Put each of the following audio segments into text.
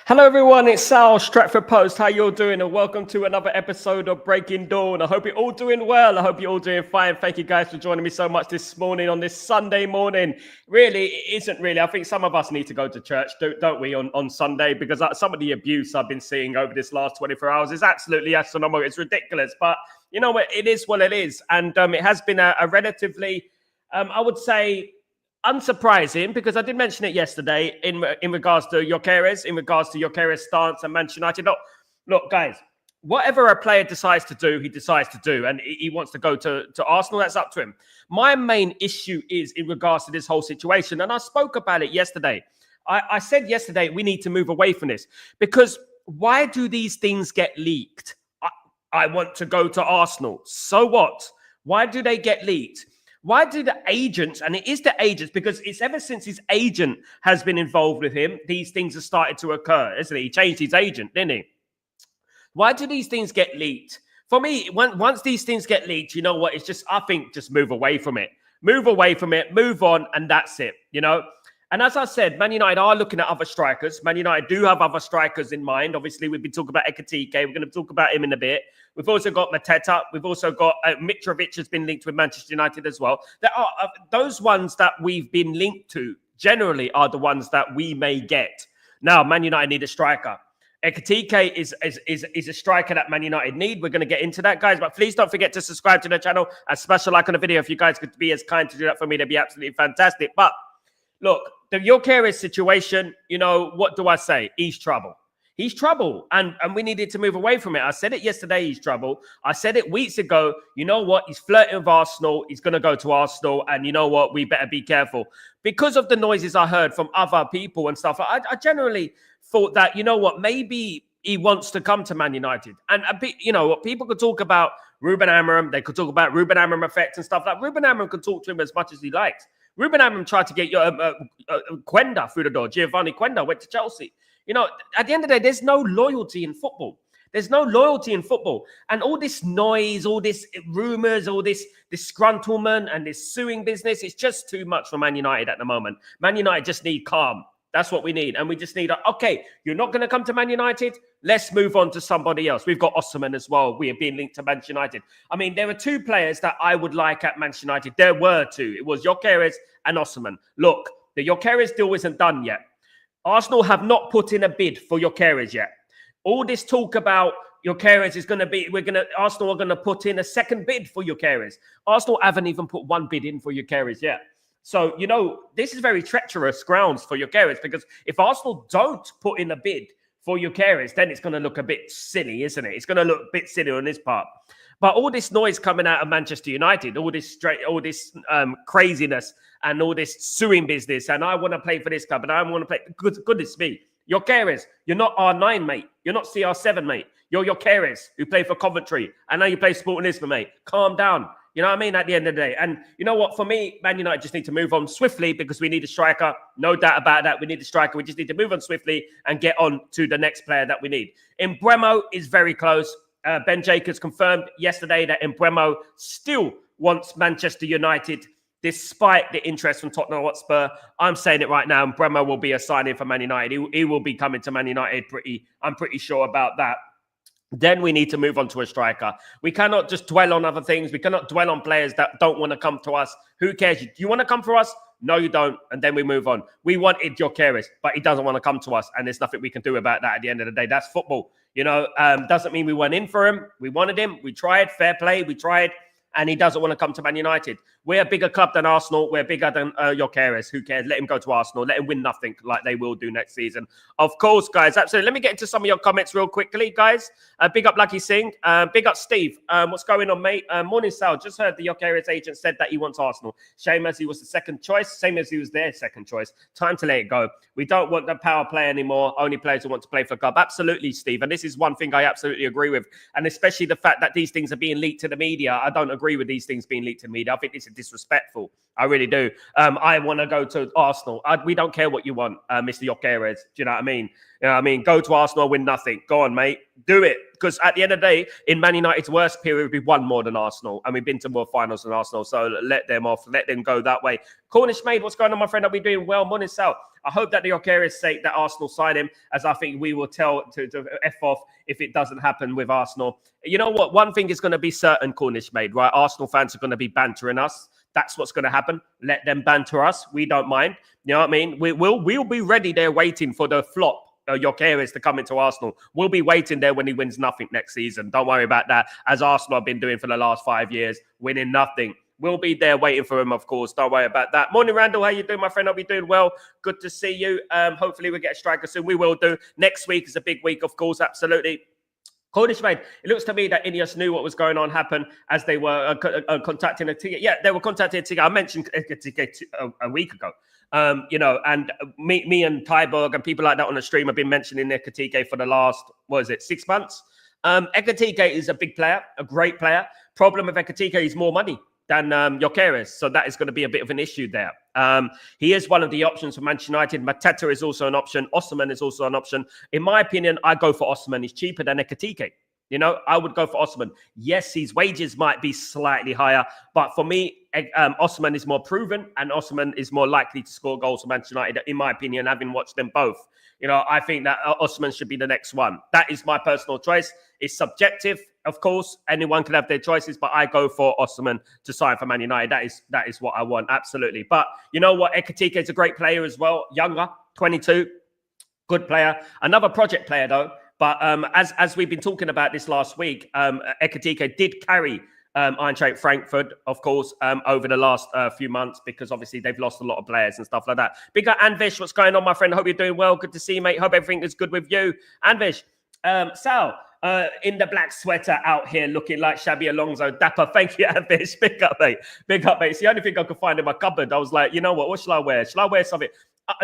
Hello everyone, it's Sal, Stretford Post. How you all doing? And welcome to another episode of Breaking Dawn. I hope you're all doing well. I hope you're all doing fine. Thank you guys for joining me so much this morning on this Sunday morning. Really, it isn't really. I think some of us need to go to church, don't we, on Sunday? Because some of the abuse I've been seeing over this last 24 hours is absolutely astronomical. It's ridiculous. But you know what? It is what it is. And it has been a relatively, I would say, unsurprising, because I did mention it yesterday in regards to Gyokeres' stance and Manchester United. Look, guys, whatever a player decides to do, he decides to do, and he wants to go to Arsenal. That's up to him. My main issue is in regards to this whole situation, and I spoke about it yesterday. I said yesterday we need to move away from this, because why do these things get leaked? I want to go to Arsenal. So what? Why do they get leaked? Why do the agents, and it is the agents, because it's ever since his agent has been involved with him, these things have started to occur, isn't it? He changed his agent, didn't he? Why do these things get leaked? For me, once these things get leaked, you know what? It's just, I think, just move away from it. Move away from it, move on, and that's it, you know? And as I said, Man United are looking at other strikers. Man United do have other strikers in mind. Obviously, we've been talking about Ekitike. We're going to talk about him in a bit. We've also got Mateta. We've also got Mitrovic has been linked with Manchester United as well. There are those ones that we've been linked to generally are the ones that we may get. Now, Man United need a striker. Ekitike is a striker that Man United need. We're going to get into that, guys. But please don't forget to subscribe to the channel and smash a like on the video. If you guys could be as kind to do that for me, that'd be absolutely fantastic. But look, the Gyokeres situation, you know, what do I say? He's trouble. He's trouble. And we needed to move away from it. I said it yesterday, he's trouble. I said it weeks ago. You know what? He's flirting with Arsenal. He's going to go to Arsenal. And you know what? We better be careful. Because of the noises I heard from other people and stuff, I generally thought that, you know what? Maybe he wants to come to Man United. And, you know, people could talk about Ruben Amorim. They could talk about Ruben Amorim effect and stuff. Like Ruben Amorim could talk to him as much as he likes. Ruben Amorim tried to get Quenda through the door. Giovanni Quenda went to Chelsea. You know, at the end of the day, there's no loyalty in football. There's no loyalty in football. And all this noise, all this rumors, all this disgruntlement and this suing business, it's just too much for Man United at the moment. Man United just need calm. That's what we need. And we just need, okay, you're not going to come to Man United? Let's move on to somebody else. We've got Osimhen as well. We have been linked to Manchester United. I mean, there were two players that I would like at Manchester United. There were two. It was Gyokeres and Osimhen. Look, the Gyokeres deal isn't done yet. Arsenal have not put in a bid for Gyokeres yet. All this talk about Gyokeres is going to be, Arsenal are going to put in a second bid for Gyokeres. Arsenal haven't even put one bid in for Gyokeres yet. So, you know, this is very treacherous grounds for Gyokeres, because if Arsenal don't put in a bid for Gyokeres, then it's going to look a bit silly, isn't it? It's going to look a bit silly on this part. But all this noise coming out of Manchester United, all this craziness and all this suing business, and I want to play for this club, and I want to play. Goodness me, Gyokeres, you're not R9, mate. You're not CR7, mate. You're Gyokeres, who play for Coventry, and now you play Sporting Lisbon, mate. Calm down. You know what I mean? At the end of the day. And you know what? For me, Man United just need to move on swiftly, because we need a striker. No doubt about that. We need a striker. We just need to move on swiftly and get on to the next player that we need. Mbeumo is very close. Ben Jacobs confirmed yesterday that Mbeumo still wants Manchester United, despite the interest from Tottenham Hotspur. I'm saying it right now. Mbeumo will be a signing for Man United. He will be coming to Man United. I'm pretty sure about that. Then we need to move on to a striker. We cannot just dwell on other things. We cannot dwell on players that don't want to come to us. Who cares? Do you want to come for us? No, you don't. And then we move on. We wanted Gyokeres, but he doesn't want to come to us. And there's nothing we can do about that at the end of the day. That's football. You know, doesn't mean we went in for him. We wanted him. We tried. Fair play. We tried. And he doesn't want to come to Man United. We're a bigger club than Arsenal. We're bigger than Gyokeres. Who cares? Let him go to Arsenal. Let him win nothing like they will do next season. Of course, guys. Absolutely. Let me get into some of your comments real quickly, guys. Big up Lucky Singh. Big up Steve. What's going on, mate? Morning, Sal. Just heard the Gyokeres agent said that he wants Arsenal. Shame as he was the second choice. Same as he was their second choice. Time to let it go. We don't want the power play anymore. Only players who want to play for a club. Absolutely, Steve. And this is one thing I absolutely agree with. And especially the fact that these things are being leaked to the media. I don't agree with these things being leaked to the media. I think this is disrespectful. I really do. I want to go to Arsenal. We don't care what you want, Mr. Gyokeres. Do you know what I mean? You know what I mean? Go to Arsenal, win nothing. Go on, mate. Do it. Because at the end of the day, in Man United's worst period, we've won more than Arsenal. And we've been to more finals than Arsenal. So let them off. Let them go that way. Cornish Maid, what's going on, my friend? I'll be doing well. Morning, Sal. I hope that the Gyokeres sake that Arsenal sign him, as I think we will tell to F off if it doesn't happen with Arsenal. You know what? One thing is going to be certain, Cornish Maid, right? Arsenal fans are going to be bantering us. That's what's going to happen. Let them banter us. We don't mind. You know what I mean? We'll be ready there waiting for the flop. Gyokeres to come into Arsenal. We'll be waiting there when he wins nothing next season. Don't worry about that. As Arsenal have been doing for the last 5 years, winning nothing. We'll be there waiting for him, of course. Don't worry about that. Morning, Randall. How you doing, my friend? I'll be doing well. Good to see you. Hopefully we'll get a striker soon. We will do. Next week is a big week, of course. Absolutely. Cornish Maid, it looks to me that Ineos knew what was going on happen as they were contacting a ticket. Yeah, they were contacting a ticket. I mentioned a ticket a week ago. And me and Tyberg and people like that on the stream have been mentioning Ekatike for the last, 6 months? Ekatike is a big player, a great player. Problem with Ekatike is more money than Gyokeres. So that is going to be a bit of an issue there. He is one of the options for Manchester United. Mateta is also an option. Osimhen is also an option. In my opinion, I go for Osimhen. He's cheaper than Ekatike. You know, I would go for Osimhen. Yes, his wages might be slightly higher, but for me, Osimhen is more proven and Osimhen is more likely to score goals for Manchester United, in my opinion, having watched them both. You know, I think that Osimhen should be the next one. That is my personal choice. It's subjective, of course. Anyone can have their choices, but I go for Osimhen to sign for Man United. That is what I want, absolutely. But you know what? Ekatike is a great player as well. Younger, 22, good player. Another project player, though. But as we've been talking about this last week, Ekatike did carry Eintracht Frankfurt, of course, over the last few months because obviously they've lost a lot of players and stuff like that. Big up Anvish, what's going on, my friend? I hope you're doing well. Good to see you, mate. Hope everything is good with you. Anvish, Sal, in the black sweater out here looking like Xabi Alonso. Dapper, thank you, Anvish. Big up, mate. Big up, mate. It's the only thing I could find in my cupboard. I was like, you know what shall I wear? Shall I wear something?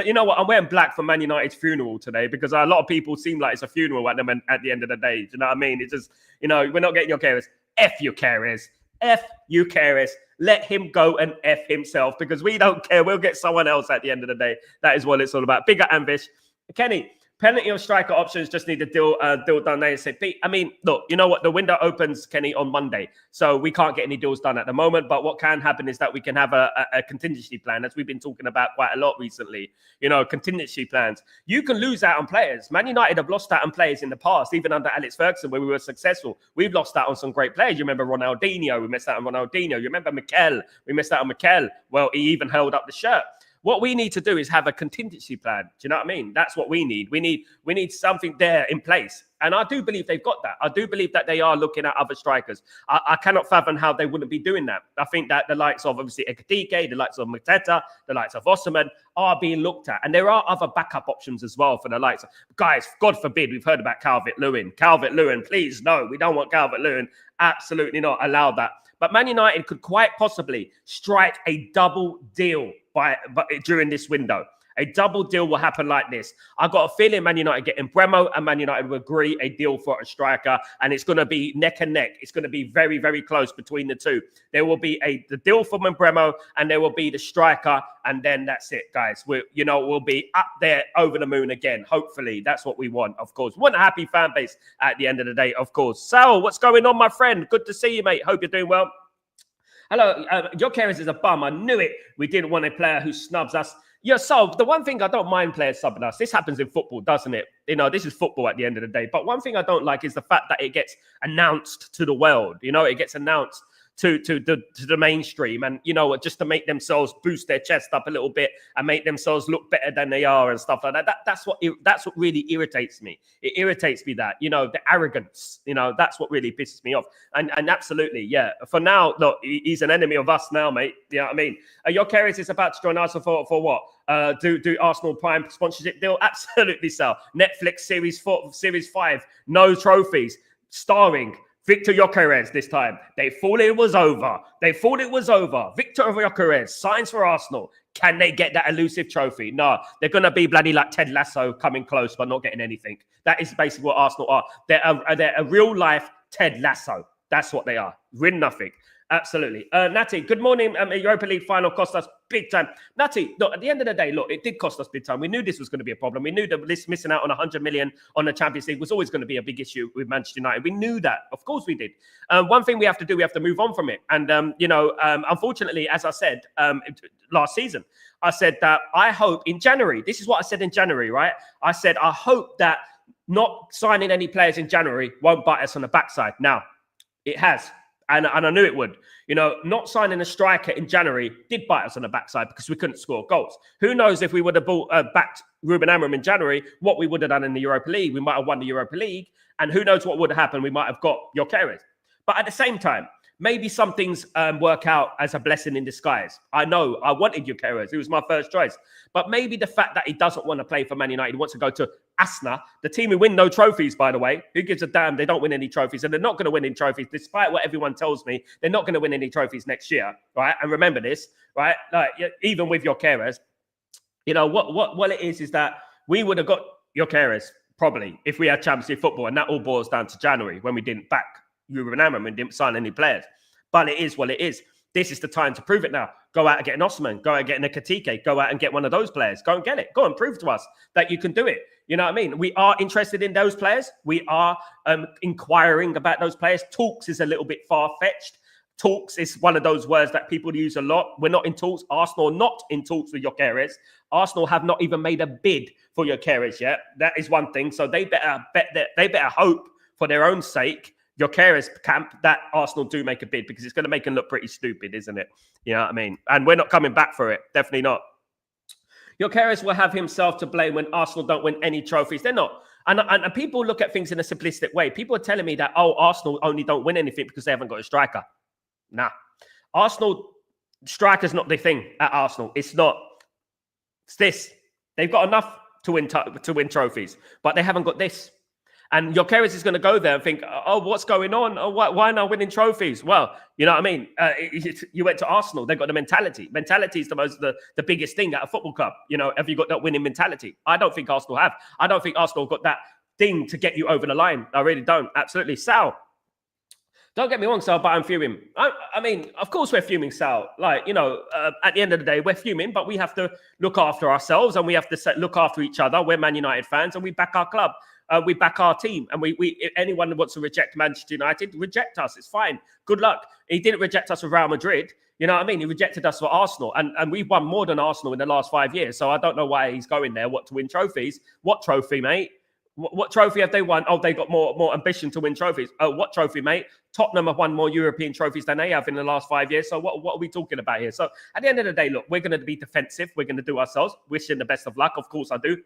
You know what? I'm wearing black for Man United's funeral today because a lot of people seem like it's a funeral at them at the end of the day. Do you know what I mean? It's just, you know, we're not getting Gyokeres. F Gyokeres. F Gyokeres. Let him go and F himself because we don't care. We'll get someone else at the end of the day. That is what it's all about. Bigger Ambish. Kenny, plenty of striker options. Just need to deal done ASAP. I mean, look, you know what? The window opens, Kenny, on Monday. So we can't get any deals done at the moment. But what can happen is that we can have a contingency plan, as we've been talking about quite a lot recently. You know, contingency plans. You can lose out on players. Man United have lost out on players in the past, even under Alex Ferguson, where we were successful. We've lost out on some great players. You remember Ronaldinho? We missed out on Ronaldinho. You remember Mikel? We missed out on Mikel. Well, he even held up the shirt. What we need to do is have a contingency plan. Do you know what I mean? That's what we need. We need something there in place. And I do believe they've got that. I do believe that they are looking at other strikers. I cannot fathom how they wouldn't be doing that. I think that the likes of, obviously, Ekatike, the likes of Mateta, the likes of Osimhen are being looked at. And there are other backup options as well for the likes of... Guys, God forbid, we've heard about Calvert-Lewin. Calvert-Lewin, please, no, we don't want Calvert-Lewin. Absolutely not. Allow that. But Man United could quite possibly strike a double deal during this window. A double deal will happen like this. I've got a feeling Man United getting Bremo and Man United will agree a deal for a striker, and it's going to be neck and neck. It's going to be very, very close between the two. There will be the deal for Bremo, and there will be the striker, and then that's it, guys. We'll be up there over the moon again. Hopefully, that's what we want, of course. We want a happy fan base at the end of the day, of course. Sal, what's going on, my friend? Good to see you, mate. Hope you're doing well. Hello, Gyokeres is a bum. I knew it. We didn't want a player who snubs us. Yeah, so the one thing I don't mind players subbing us, this happens in football, doesn't it? You know, this is football at the end of the day. But one thing I don't like is the fact that it gets announced to the world. You know, it gets announced to the mainstream, and you know, just to make themselves boost their chest up a little bit and make themselves look better than they are and stuff like that. That's what really irritates me. It irritates me that, you know, the arrogance, you know, that's what really pisses me off. And absolutely, yeah. For now, look, he's an enemy of us now, mate. You know what I mean? Gyokeres is about to join Arsenal for what? Do Arsenal Prime sponsorship deal? Absolutely, so. Netflix Series 5, no trophies, starring Victor Gyokeres this time. They thought it was over. Victor Gyokeres signs for Arsenal. Can they get that elusive trophy? No, they're going to be bloody like Ted Lasso, coming close but not getting anything. That is basically what Arsenal are. They're a real life Ted Lasso. That's what they are. Win nothing. Absolutely. Natty, good morning. Europa League final cost us big time. Natty, look, at the end of the day, look, it did cost us big time. We knew this was going to be a problem. We knew that this missing out on 100 million on the Champions League was always going to be a big issue with Manchester United. We knew that. Of course we did. One thing we have to do, we have to move on from it. And, unfortunately, as I said last season, I said that I hope in January, this is what I said in January, right? I said, I hope that not signing any players in January won't bite us on the backside. Now, it has. And I knew it would. Not signing a striker in January did bite us on the backside because we couldn't score goals. Who knows if we would have backed Ruben Amorim in January, what we would have done in the Europa League. We might have won the Europa League. And who knows what would have happened. We might have got Gyokeres. But at the same time, maybe some things work out as a blessing in disguise. I know I wanted Gyokeres. He was my first choice. But maybe the fact that he doesn't want to play for Man United, he wants to go to Asna, the team who win no trophies, by the way. Who gives a damn? They don't win any trophies, and they're not going to win any trophies, despite what everyone tells me. They're not going to win any trophies next year, right? And remember this, right? Like, even with Gyokeres, what it is that we would have got Gyokeres probably if we had Champions League football, and that all boils down to January when we didn't back Ruben Amorim and didn't sign any players. But it is what it is. This is the time to prove it now. Go out and get an Osimhen. Go out and get an Ekitike. Go out and get one of those players. Go and get it. Go and prove to us that you can do it. You know what I mean? We are interested in those players. We are inquiring about those players. Talks is a little bit far-fetched. Talks is one of those words that people use a lot. We're not in talks. Arsenal are not in talks with Gyokeres. Arsenal have not even made a bid for Gyokeres yet. That is one thing. So they better hope for their own sake, Gyokeres camp, that Arsenal do make a bid, because it's going to make them look pretty stupid, isn't it? You know what I mean? And we're not coming back for it. Definitely not. Gyokeres will have himself to blame when Arsenal don't win any trophies. They're not. And people look at things in a simplistic way. People are telling me that, Arsenal only don't win anything because they haven't got a striker. Nah. Arsenal, striker's not the thing at Arsenal. It's not. It's this. They've got enough to win trophies, but they haven't got this. And Gyokeres is going to go there and think, what's going on? Why not winning trophies? Well, you know what I mean? You went to Arsenal. They've got the mentality. Mentality is the biggest thing at a football club. Have you got that winning mentality? I don't think Arsenal have. I don't think Arsenal got that thing to get you over the line. I really don't. Absolutely. Sal. Don't get me wrong, Sal, but I'm fuming. I mean, of course we're fuming, Sal. At the end of the day, we're fuming, but we have to look after ourselves and we have to look after each other. We're Man United fans and we back our club. We back our team, and we if anyone who wants to reject Manchester United, reject us. It's fine. Good luck. He didn't reject us with Real Madrid. You know what I mean? He rejected us for Arsenal, and we've won more than Arsenal in the last 5 years. So I don't know why he's going there. What, to win trophies? What trophy, mate? What trophy have they won? Oh, they got more ambition to win trophies. Oh, what trophy, mate? Tottenham have won more European trophies than they have in the last 5 years. So what are we talking about here? So at the end of the day, look, we're going to be defensive. We're going to do ourselves. Wishing the best of luck. Of course I do.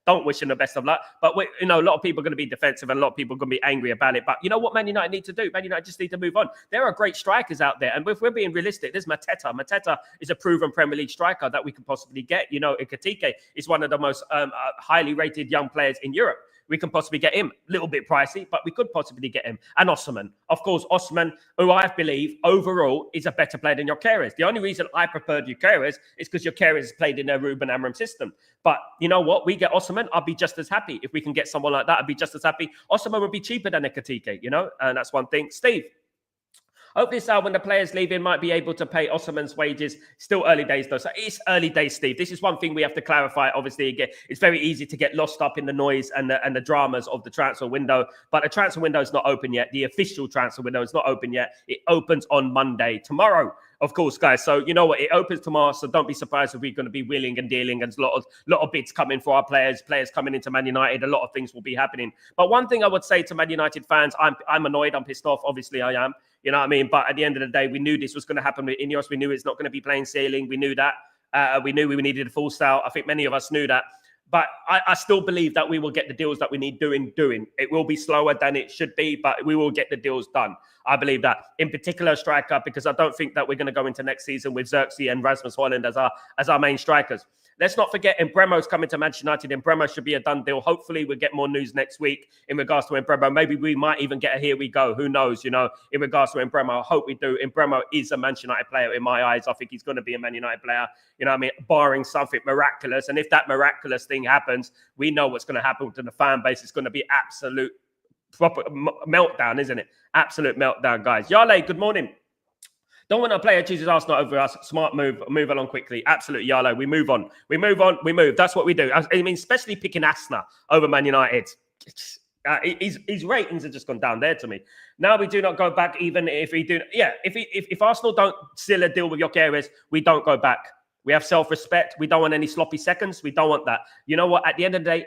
Don't wish him the best of luck. But a lot of people are going to be defensive and a lot of people are going to be angry about it. But you know what Man United need to do? Man United just need to move on. There are great strikers out there. And if we're being realistic, there's Mateta. Mateta is a proven Premier League striker that we can possibly get. Ekitike is one of the most highly rated young players in Europe. We can possibly get him. A little bit pricey, but we could possibly get him. And Osimhen. Of course, Osimhen, who I believe overall is a better player than Gyokeres. The only reason I preferred Gyokeres is because Gyokeres has played in their Ruben Amorim system. But you know what? We get Osimhen, I'll be just as happy. If we can get someone like that, I'd be just as happy. Osimhen would be cheaper than Ekitike, and that's one thing. Steve. Hopefully, Sal, when the players leaving, might be able to pay Osimhen's wages. Still early days, though. So it's early days, Steve. This is one thing we have to clarify. Obviously, again, it's very easy to get lost up in the noise and the dramas of the transfer window. But the transfer window is not open yet. The official transfer window is not open yet. It opens on Monday, tomorrow. Of course, guys. So you know what? It opens tomorrow. So don't be surprised if we're going to be wheeling and dealing and a lot of bids coming for our players coming into Man United. A lot of things will be happening. But one thing I would say to Man United fans, I'm annoyed. I'm pissed off. Obviously, I am. You know what I mean? But at the end of the day, we knew this was going to happen with Ineos. We knew it's not going to be plain sailing. We knew that. We knew we needed a full sell. I think many of us knew that. But I still believe that we will get the deals that we need doing. It will be slower than it should be, but we will get the deals done. I believe that. In particular, striker, because I don't think that we're going to go into next season with Xerxes and Rasmus Hojlund as our main strikers. Let's not forget, Mbremo's coming to Manchester United. Mbremo should be a done deal. Hopefully, we'll get more news next week in regards to Mbremo. Maybe we might even get a here we go. Who knows, in regards to Mbremo. I hope we do. Mbremo is a Manchester United player in my eyes. I think he's going to be a Man United player, barring something miraculous. And if that miraculous thing happens, we know what's going to happen to the fan base. It's going to be absolute proper meltdown, isn't it? Absolute meltdown, guys. Yale, good morning. Don't want a player chooses Arsenal over us. Smart move. Move along quickly. Absolutely, Yarlo. We move on. We move on. We move. That's what we do. I mean, especially picking Asna over Man United. His ratings have just gone down there to me. Now we do not go back, even if we do. Yeah, if Arsenal don't seal a deal with Gyokeres, we don't go back. We have self-respect. We don't want any sloppy seconds. We don't want that. You know what? At the end of the day,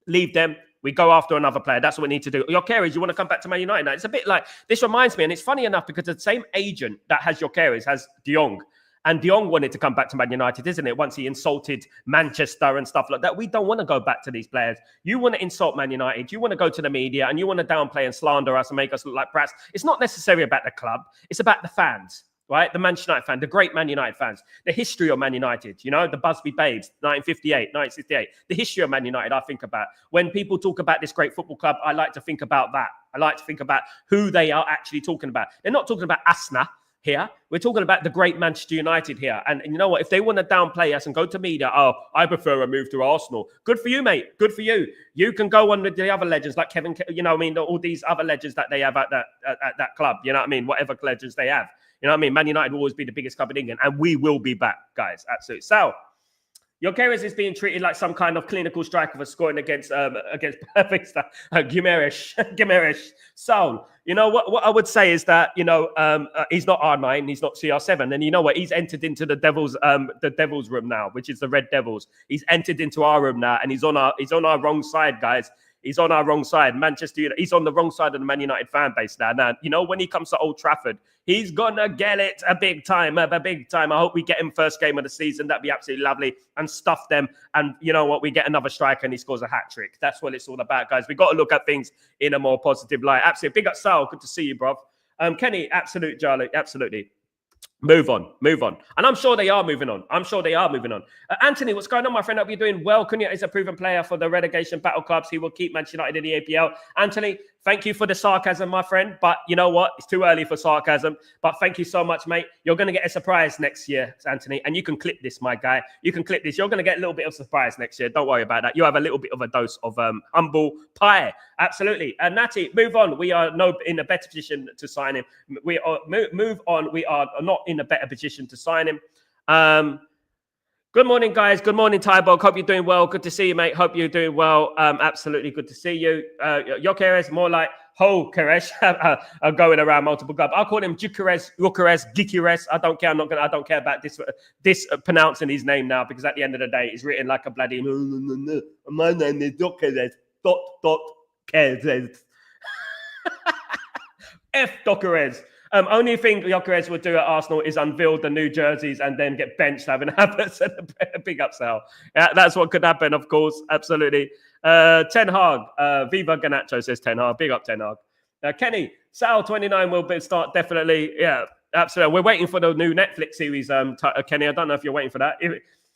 leave them. We go after another player. That's what we need to do. Gyokeres, you want to come back to Man United now? It's a bit like, this reminds me, and it's funny enough because the same agent that has Gyokeres has De Jong. And De Jong wanted to come back to Man United, isn't it? Once he insulted Manchester and stuff like that. We don't want to go back to these players. You want to insult Man United. You want to go to the media and you want to downplay and slander us and make us look like brats. It's not necessarily about the club. It's about the fans, right? The Manchester United fan, the great Man United fans, the history of Man United, you know, the Busby Babes, 1958, 1968. The history of Man United, I think about. When people talk about this great football club, I like to think about that. I like to think about who they are actually talking about. They're not talking about Asna here. We're talking about the great Manchester United here. And you know what? If they want to downplay us and go to media, oh, I prefer a move to Arsenal. Good for you, mate. Good for you. You can go on with the other legends like Kevin, you know what I mean? All these other legends that they have at that club, you know what I mean? Whatever legends they have. You know what I mean? Man United will always be the biggest club in England. And we will be back, guys. Absolutely. So, Gyokeres is being treated like some kind of clinical striker for scoring against Victor Gyokeres. So, you know what I would say is that, you know, he's not R9, he's not CR7, and you know what? He's entered into the Devils room now, which is the Red Devils. He's entered into our room now, and he's on our wrong side, guys. He's on our wrong side. Manchester United, he's on the wrong side of the Man United fan base now. Now, you know, when he comes to Old Trafford, he's going to get it a big time. I hope we get him first game of the season. That'd be absolutely lovely. And stuff them. And you know what? We get another striker and he scores a hat-trick. That's what it's all about, guys. We've got to look at things in a more positive light. Absolutely. Big up, Sal. Good to see you, bro. Kenny, absolute, Charlie. Absolutely. Move on. And I'm sure they are moving on. Anthony, what's going on, my friend? Hope you're doing well. Cunha is a proven player for the relegation battle clubs. He will keep Manchester United in the APL. Anthony, thank you for the sarcasm, my friend. But you know what? It's too early for sarcasm. But thank you so much, mate. You're going to get a surprise next year, Anthony. And you can clip this, my guy. You can clip this. You're going to get a little bit of surprise next year. Don't worry about that. You have a little bit of a dose of humble pie. Absolutely. And Natty, move on. We are in a better position to sign him. We are move on. We are not in a better position to sign him. Good morning, guys. Good morning, Tybog. Hope you're doing well. Good to see you, mate. Hope you're doing well. Absolutely good to see you. Gyokeres, more like Gyokeres, are going around multiple clubs. I'll call him Gyokeres. I don't care. I don't care about this pronouncing his name now, because at the end of the day, it's written like a bloody. My name is Gyokeres. Keres. F Gyokeres. Only thing Gyokeres would do at Arsenal is unveil the new jerseys and then get benched, having Havertz and a big upsell. Yeah, that's what could happen, of course. Absolutely. Ten Hag. Viva Ganacho says Ten Hag. Big up Ten Hag. Kenny, Sal 29 will start definitely. Yeah, absolutely. We're waiting for the new Netflix series, Kenny. I don't know if you're waiting for that.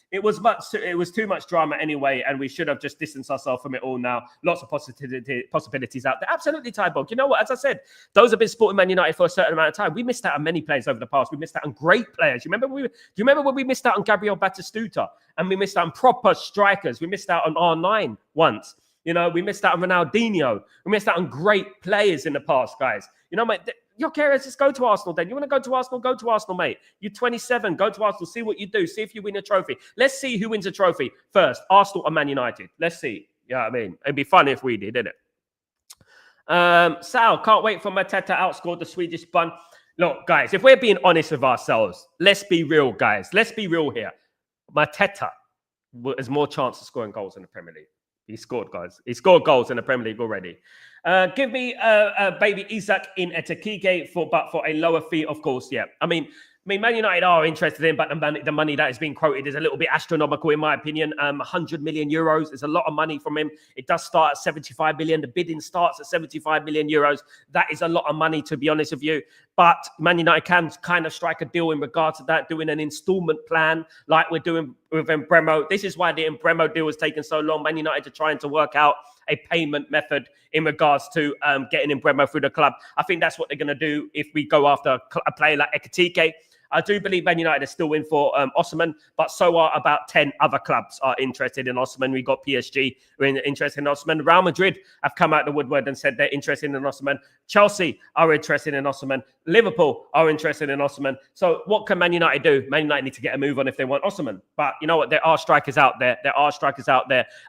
It was too much drama anyway, and we should have just distanced ourselves from it all now. Lots of possibilities out there. Absolutely, Tybog. You know what? As I said, those have been supporting Man United for a certain amount of time. We missed out on many players over the past. We missed out on great players. Do you remember when we missed out on Gabriel Batistuta? And we missed out on proper strikers. We missed out on R9 once. You know, we missed out on Ronaldinho. We missed out on great players in the past, guys. You know, mate, Gyokeres, just go to Arsenal then. You want to go to Arsenal? Go to Arsenal, mate. You're 27. Go to Arsenal. See what you do. See if you win a trophy. Let's see who wins a trophy first, Arsenal or Man United. Let's see. Yeah, I mean, it'd be fun if we did, isn't it? Sal, can't wait for Mateta outscored the Swedish bun. Look, guys, if we're being honest with ourselves, let's be real, guys. Let's be real here. Mateta has more chance of scoring goals in the Premier League. He scored, guys. He scored goals in the Premier League already. Give me baby Isak in Etekike for a lower fee, of course. Yeah, I mean, Man United are interested in, but the money that is being quoted is a little bit astronomical, in my opinion. 100 million euros is a lot of money from him. It does start at 75 million. The bidding starts at 75 million euros. That is a lot of money, to be honest with you. But Man United can kind of strike a deal in regards to that, doing an installment plan like we're doing with Embremo. This is why the Embremo deal has taken so long. Man United are trying to work out a payment method in regards to getting Embremo through the club. I think that's what they're going to do if we go after a player like Ekitike. I do believe Man United are still in for Osimhen, but so are about 10 other clubs are interested in Osimhen. We got PSG who are interested in Osimhen. Real Madrid have come out the woodwork and said they're interested in Osimhen. Chelsea are interested in Osimhen. Liverpool are interested in Osimhen. So what can Man United do? Man United need to get a move on if they want Osimhen. But you know what? There are strikers out there.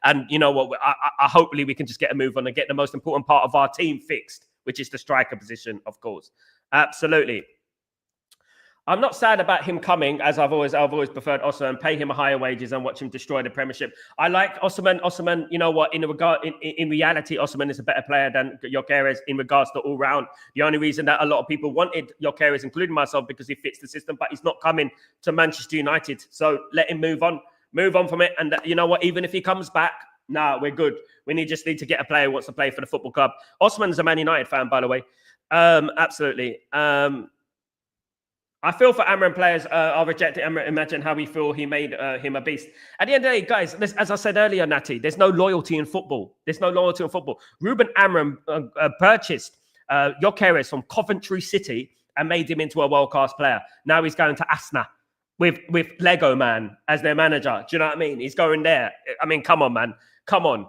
And you know what? I hopefully we can just get a move on and get the most important part of our team fixed, which is the striker position, of course. Absolutely. I'm not sad about him coming, as I've always preferred Osimhen, pay him higher wages and watch him destroy the Premiership. I like Osimhen. Osimhen, you know what? In reality, Osimhen is a better player than Gyokeres in regards to all round. The only reason that a lot of people wanted Gyokeres, including myself, because he fits the system, but he's not coming to Manchester United. So let him move on from it. And you know what? Even if he comes back, we're good. We just need to get a player who wants to play for the football club. Osimhen's a Man United fan, by the way. Absolutely. I feel for Amram players are rejected. Imagine how we feel he made him a beast. At the end of the day, guys, as I said earlier, Natty, there's no loyalty in football. Ruben Amram purchased Gyokeres from Coventry City and made him into a world-class player. Now he's going to Asna with Lego Man as their manager. Do you know what I mean? He's going there. I mean, come on, man. Come on.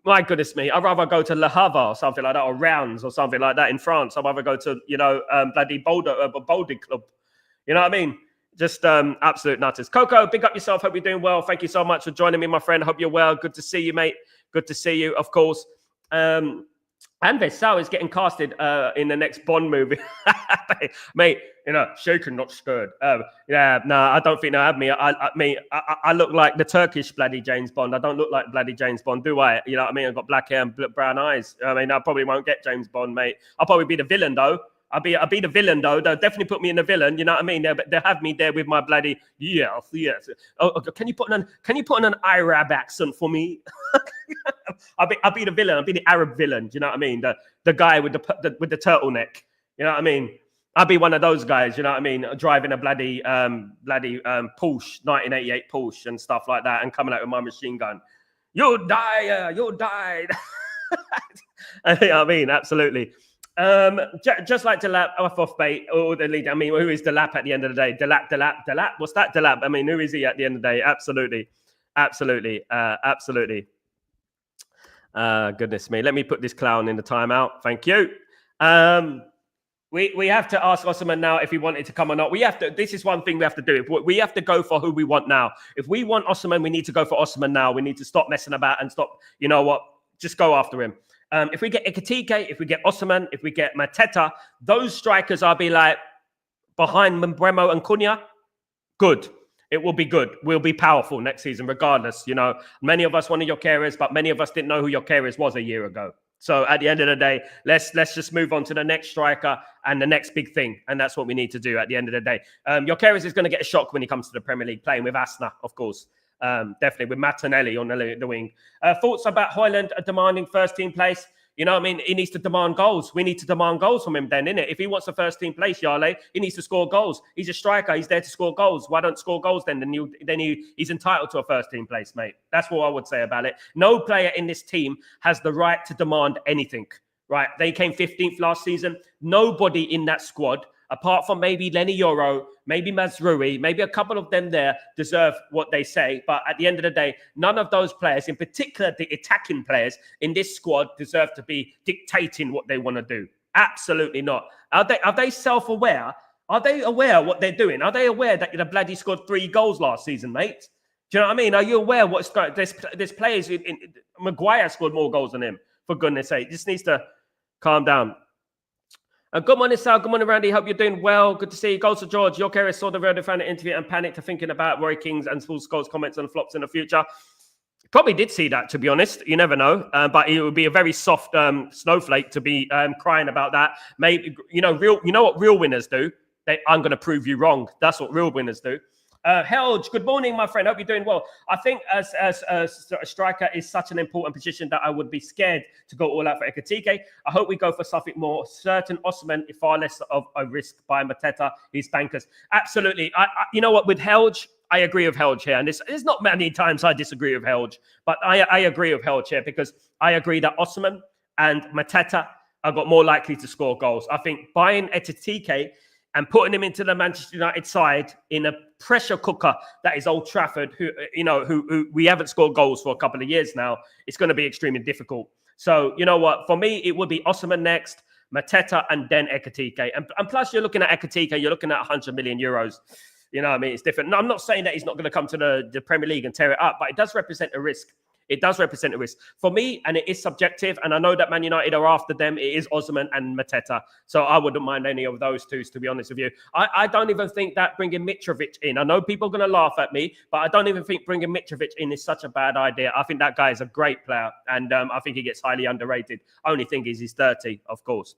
My goodness me. I'd rather go to Le Havre or something like that, or Rounds or something like that in France. I'd rather go to, bloody Boulder Club. You know what I mean? Just absolute nutters. Coco, big up yourself. Hope you're doing well. Thank you so much for joining me, my friend. Hope you're well. Good to see you, mate. Good to see you, of course. And Vesal is getting casted in the next Bond movie. Mate, shaken, not stirred. I don't think they'll have me. I look like the Turkish bloody James Bond. I don't look like bloody James Bond, do I? You know what I mean? I've got black hair and brown eyes. I mean, I probably won't get James Bond, mate. I'll probably be the villain, though. I'll be the villain, though. They'll definitely put me in the villain. You know what I mean? They'll have me there with my bloody yes. Oh, can you put on an Arab accent for me? I'll be the villain. I'll be the Arab villain. Do you know what I mean? The guy with the turtleneck. You know what I mean? I'll be one of those guys. You know what I mean? Driving a bloody Porsche, 1988 Porsche and stuff like that, and coming out with my machine gun. You'll die. You'll die. You know what I mean? Absolutely. Just like Delap off bait or the leader. I mean, who is Delap at the end of the day? Delap. What's that, Delap? I mean, who is he at the end of the day? Absolutely. Goodness me. Let me put this clown in the timeout. Thank you. We have to ask Osimhen now if he wanted to come or not. We have to. This is one thing we have to do. We have to go for who we want now. If we want Osimhen, we need to go for Osimhen now. We need to stop messing about and stop. You know what? Just go after him. If we get Ekitike, if we get Osimhen, if we get Mateta, those strikers, I'll be like, behind Mbremo and Cunha, good. It will be good. We'll be powerful next season, regardless. You know, many of us wanted Gyokeres, but many of us didn't know who Gyokeres was a year ago. So at the end of the day, let's just move on to the next striker and the next big thing. And that's what we need to do at the end of the day. Gyokeres is going to get a shock when he comes to the Premier League, playing with Asna, of course. Definitely with Martinelli on the wing. Thoughts about Højlund demanding first team place? You know what I mean? He needs to demand goals. We need to demand goals from him then, innit? If he wants a first team place, Yale, he needs to score goals. He's a striker. He's there to score goals. Why don't score goals then? He's entitled to a first team place, mate. That's what I would say about it. No player in this team has the right to demand anything, right? They came 15th last season. Nobody in that squad, apart from maybe Lenny Yoro, maybe Mazrui, maybe a couple of them there deserve what they say. But at the end of the day, none of those players, in particular the attacking players in this squad, deserve to be dictating what they want to do. Absolutely not. Are they self-aware? Are they aware what they're doing? Are they aware that the bloody scored 3 goals last season, mate? Do you know what I mean? Are you aware what's going? There's players Maguire scored more goals than him. For goodness' sake, just needs to calm down. Good morning, Sal. Good morning, Randy. Hope you're doing well. Good to see you. Goals to George. Gyokeres saw the Rio de Janeiro interview and panicked to thinking about Roy King's and Paul Scholes' comments on flops in the future. Probably did see that, to be honest. You never know. But it would be a very soft snowflake to be crying about that. Maybe you know what real winners do? I'm going to prove you wrong. That's what real winners do. Helge, good morning, my friend. Hope you're doing well. I think as a striker is such an important position that I would be scared to go all out for Ekitike. I hope we go for something more certain. Osimhen, far less of a risk by Mateta, his bankers. Absolutely. You know what, with Helge, I agree with Helge here. And there's not many times I disagree with Helge, but I agree with Helge here because I agree that Osimhen and Mateta are got more likely to score goals. I think buying Ekitike and putting him into the Manchester United side in a pressure cooker that is Old Trafford, who we haven't scored goals for a couple of years now, it's going to be extremely difficult. So, you know what? For me, it would be Osimhen next, Mateta, and then Ekitike. And plus, you're looking at Ekitike, you're looking at 100 million euros. You know what I mean? It's different. No, I'm not saying that he's not going to come to the Premier League and tear it up, but it does represent a risk. It does represent a risk. For me, and it is subjective, and I know that Man United are after them, it is Osimhen and Mateta. So I wouldn't mind any of those two, to be honest with you. I don't even think that bringing Mitrovic in, I know people are going to laugh at me, but I don't even think bringing Mitrovic in is such a bad idea. I think that guy is a great player, and I think he gets highly underrated. Only thing is he's 30, of course.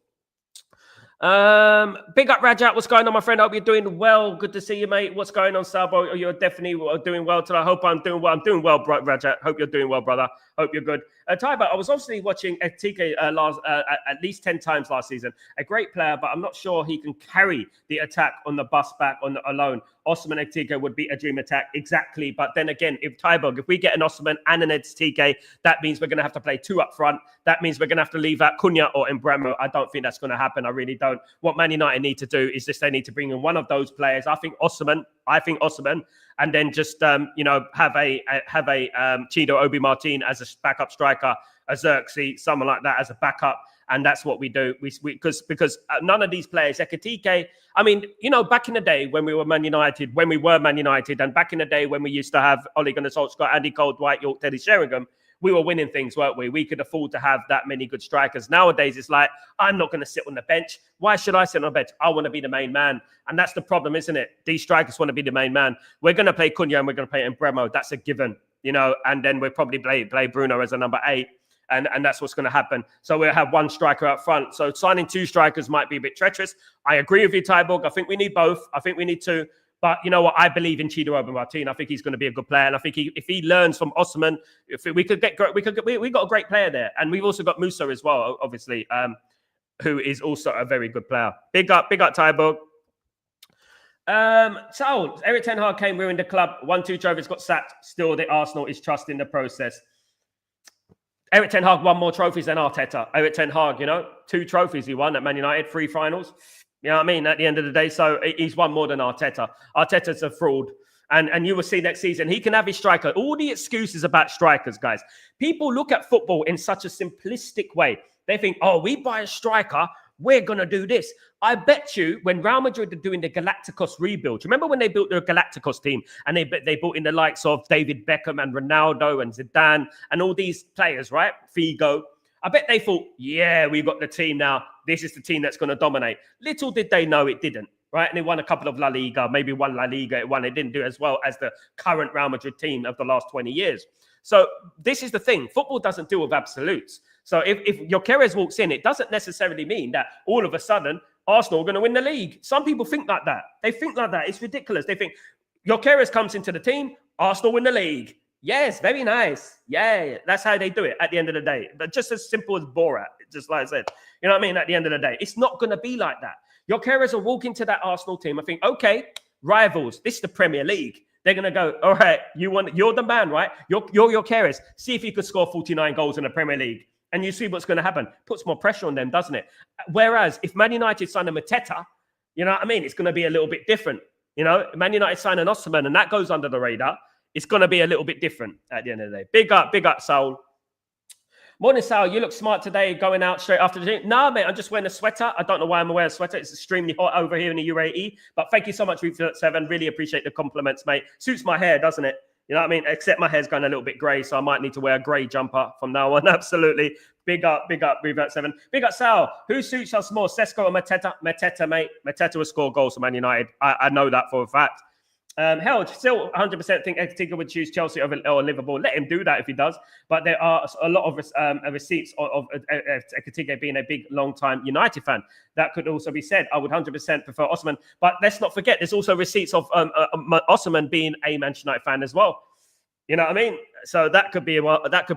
Big up Rajat, what's going on, my friend? I hope you're doing well. Good to see you, mate. What's going on, Sabo? You're definitely doing well today. I hope I'm doing well. I'm doing well, Rajat. Hope you're doing well, brother. Hope you're good. Taiba, I was obviously watching Ekitike at least 10 times last season. A great player, but I'm not sure he can carry the attack on the bus back alone. Osimhen and Ekitike would be a dream attack, exactly. But then again, if we get an Osimhen and an Ekitike, that means we're going to have to play two up front. That means we're going to have to leave out Cunha or Mbeumo. I don't think that's going to happen. I really don't. What Man United need to do is just they need to bring in one of those players. I think Osimhen, and then just have a Chido Obi Martin as a backup striker, a Xerxes, someone like that as a backup. And that's what we do. Because none of these players, Ekitike, I mean, back in the day when we were Man United, and back in the day when we used to have Ole Gunnar Solskjaer, Andy Cole, Dwight York, Teddy Sheringham, we were winning things, weren't we? We could afford to have that many good strikers. Nowadays, it's like, I'm not going to sit on the bench. Why should I sit on the bench? I want to be the main man. And that's the problem, isn't it? These strikers want to be the main man. We're going to play Cunha and we're going to play Mbeumo. That's a given, and then we'll probably play Bruno as a number 8. And that's what's going to happen. So we'll have one striker up front. So signing two strikers might be a bit treacherous. I agree with you, Tyborg. I think we need both. I think we need two. But you know what? I believe in Chido Obi Martin. I think he's going to be a good player. And I think if he learns from Osimhen, we got a great player there. And we've also got Musa as well, obviously, who is also a very good player. Big up, Tyborg. So Eric Ten Hag came, we're in the club. 1-2 trophies, got sacked. Still, the Arsenal is trusting the process. Eric Ten Hag won more trophies than Arteta. Eric Ten Hag, 2 trophies he won at Man United, 3 finals. You know what I mean? At the end of the day, so he's won more than Arteta. Arteta's a fraud. And you will see next season, he can have his striker. All the excuses about strikers, guys. People look at football in such a simplistic way. They think, we buy a striker, we're going to do this. I bet you when Real Madrid are doing the Galacticos rebuild, remember when they built their Galacticos team and they brought in the likes of David Beckham and Ronaldo and Zidane and all these players, right? Figo. I bet they thought, we've got the team now. This is the team that's going to dominate. Little did they know it didn't, right? And they won a couple of La Liga, maybe one La Liga. It didn't do as well as the current Real Madrid team of the last 20 years. So this is the thing. Football doesn't deal with absolutes. So if Gyokeres walks in, it doesn't necessarily mean that all of a sudden Arsenal are going to win the league. Some people think like that. They think like that. It's ridiculous. They think Gyokeres comes into the team, Arsenal win the league. Yes, very nice. Yeah, that's how they do it at the end of the day. But just as simple as Borat, just like I said. You know what I mean? At the end of the day, it's not going to be like that. Gyokeres will walk into that Arsenal team. I think, okay, rivals. This is the Premier League. They're going to go, all right, you're the man, right? You're Gyokeres. See if you could score 49 goals in the Premier League. And you see what's going to happen. Puts more pressure on them, doesn't it? Whereas if Man United sign a Mateta, you know what I mean? It's going to be a little bit different. Man United sign an Osimhen and that goes under the radar. It's going to be a little bit different at the end of the day. Big up, Saul. Morning, Saul. You look smart today going out straight after the gym. No, mate, I'm just wearing a sweater. I don't know why I'm wearing a sweater. It's extremely hot over here in the UAE. But thank you so much, Reef7. Really appreciate the compliments, mate. Suits my hair, doesn't it? You know what I mean? Except my hair's going a little bit grey, so I might need to wear a grey jumper from now on. Absolutely. Big up, Reef7. Big up, Sal. Who suits us more, Sesko or Mateta? Mateta, mate. Mateta will score goals for Man United. I know that for a fact. Hell, still 100% think Ekitike would choose Chelsea or Liverpool. Let him do that if he does. But there are a lot of receipts of Ekitike being a big, long-time United fan. That could also be said. I would 100% prefer Osimhen. But let's not forget, there's also receipts of Osimhen being a Manchester United fan as well. You know what I mean? So that could be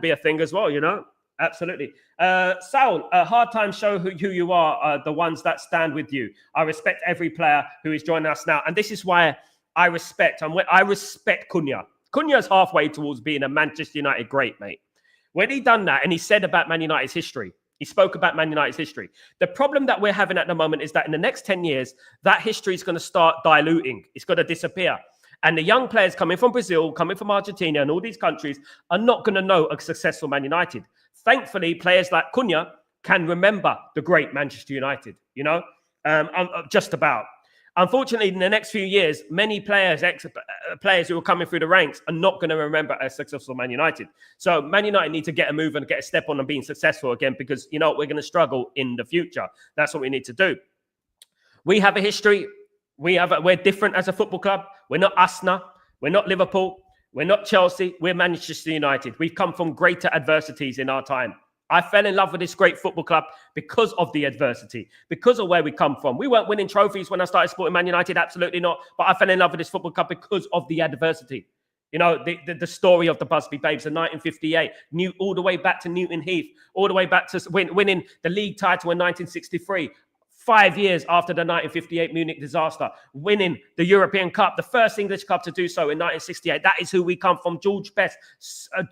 a thing as well, Absolutely. Saul, a hard time show who you are, the ones that stand with you. I respect every player who is joining us now. And this is why I respect Cunha. Cunha's halfway towards being a Manchester United great, mate. When he done that and he said about Man United's history, He spoke about Man United's history. The problem that we're having at the moment is that in the next 10 years, that history is going to start diluting. It's going to disappear. And the young players coming from Brazil, coming from Argentina and all these countries are not going to know a successful Man United. Thankfully, players like Cunha can remember the great Manchester United, just about. Unfortunately, in the next few years, many players, players who are coming through the ranks are not going to remember a successful Man United. So Man United need to get a move and get a step on and being successful again, because, we're going to struggle in the future. That's what we need to do. We have a history. We're different as a football club. We're not Arsenal. We're not Liverpool. We're not Chelsea. We're Manchester United. We've come from greater adversities in our time. I fell in love with this great football club because of the adversity, because of where we come from. We weren't winning trophies when I started supporting Man United, absolutely not. But I fell in love with this football club because of the adversity. The story of the Busby Babes in 1958, all the way back to Newton Heath, all the way back to winning the league title in 1963. 5 years after the 1958 Munich disaster, winning the European Cup, the first English Cup to do so in 1968. That is who we come from. George Best,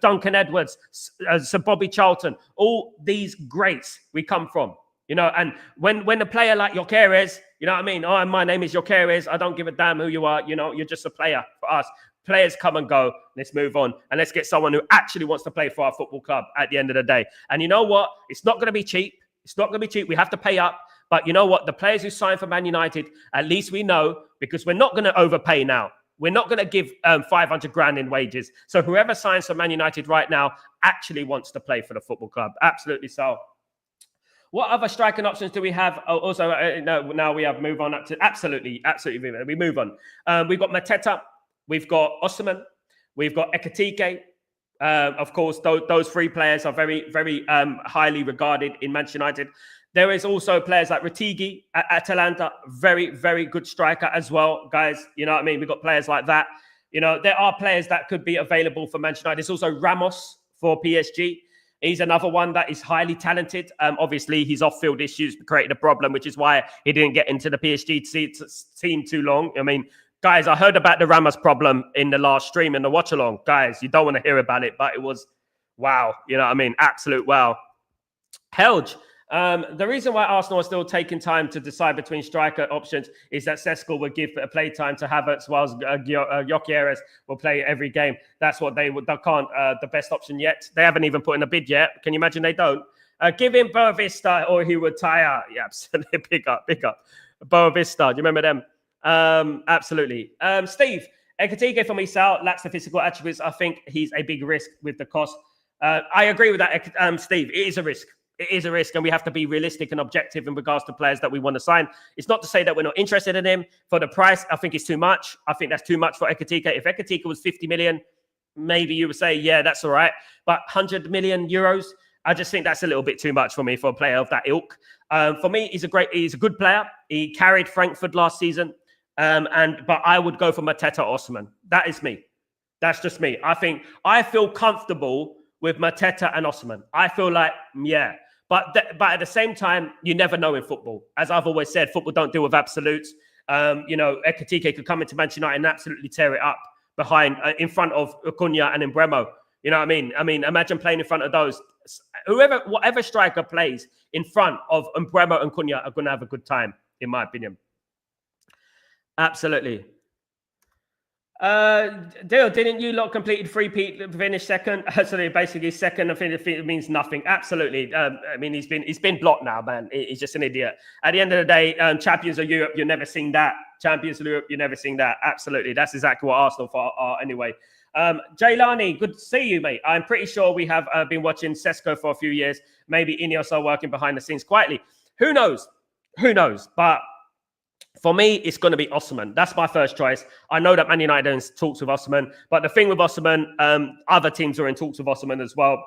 Duncan Edwards, Sir Bobby Charlton, all these greats we come from. And when a player like Gyokeres, oh, my name is Gyokeres, I don't give a damn who you are, you're just a player for us. Players come and go. Let's move on. And let's get someone who actually wants to play for our football club at the end of the day. And you know what? It's not going to be cheap. It's not going to be cheap. We have to pay up. But you know what? The players who sign for Man United, at least we know, because we're not going to overpay now. We're not going to give 500 grand in wages. So whoever signs for Man United right now actually wants to play for the football club. Absolutely so. What other striking options do we have? Also, now we have move on up to absolutely. We move on. We've got Mateta. We've got Osimhen. We've got Ekitike. Of course, those three players are very, very highly regarded in Manchester United. There is also players like Retigi at Atalanta, very, very good striker as well, guys. We've got players like that. There are players that could be available for Manchester United. There's also Ramos for PSG. He's another one that is highly talented. Obviously, his off-field issues created a problem, which is why he didn't get into the PSG team too long. Guys, I heard about the Ramos problem in the last stream in the watch-along. Guys, you don't want to hear about it, but it was wow. Absolute wow. Helge. The reason why Arsenal are still taking time to decide between striker options is that Sesko will give a play time to Havertz, whilst Gyokeres will play every game. That's what they can't, the best option yet. They haven't even put in a bid yet. Can you imagine they don't? Give him Boa Vista or he would tire. Yeah, absolutely. Big up. Boa Vista. Do you remember them? Absolutely. Steve, Ekitike for me, Sal, lacks the physical attributes. I think he's a big risk with the cost. I agree with that, Steve. It is a risk. It is a risk, and we have to be realistic and objective in regards to players that we want to sign. It's not to say that we're not interested in him. For the price, I think it's too much. I think that's too much for Ekitike. If Ekitike was 50 million, maybe you would say, yeah, that's all right. But 100 million euros, I just think that's a little bit too much for me for a player of that ilk. For me, he's a good player. He carried Frankfurt last season. But I would go for Mateta Osimhen. That is me. That's just me. I feel comfortable with Mateta and Osimhen. I feel like, yeah. But at the same time, you never know in football. As I've always said, football don't deal with absolutes. Ekitike could come into Manchester United and absolutely tear it up in front of Cunha and Mbeumo. You know what I mean? Imagine playing in front of those. Whatever striker plays in front of Mbeumo and Cunha are going to have a good time, in my opinion. Absolutely. Dale, didn't you lot completed finish second? So basically second and finish means nothing. Absolutely. He's been blocked now, man. He's just an idiot. At the end of the day, champions of Europe, you're never seeing that. Champions of Europe, you're never seeing that. Absolutely. That's exactly what Arsenal are anyway. Jaylani, good to see you, mate. I'm pretty sure we have been watching Sesko for a few years. Maybe Ineos are working behind the scenes quietly. Who knows? But for me, it's going to be Osimhen. That's my first choice. I know that Man United are in talks with Osimhen, but the thing with Osimhen, other teams are in talks with Osimhen as well.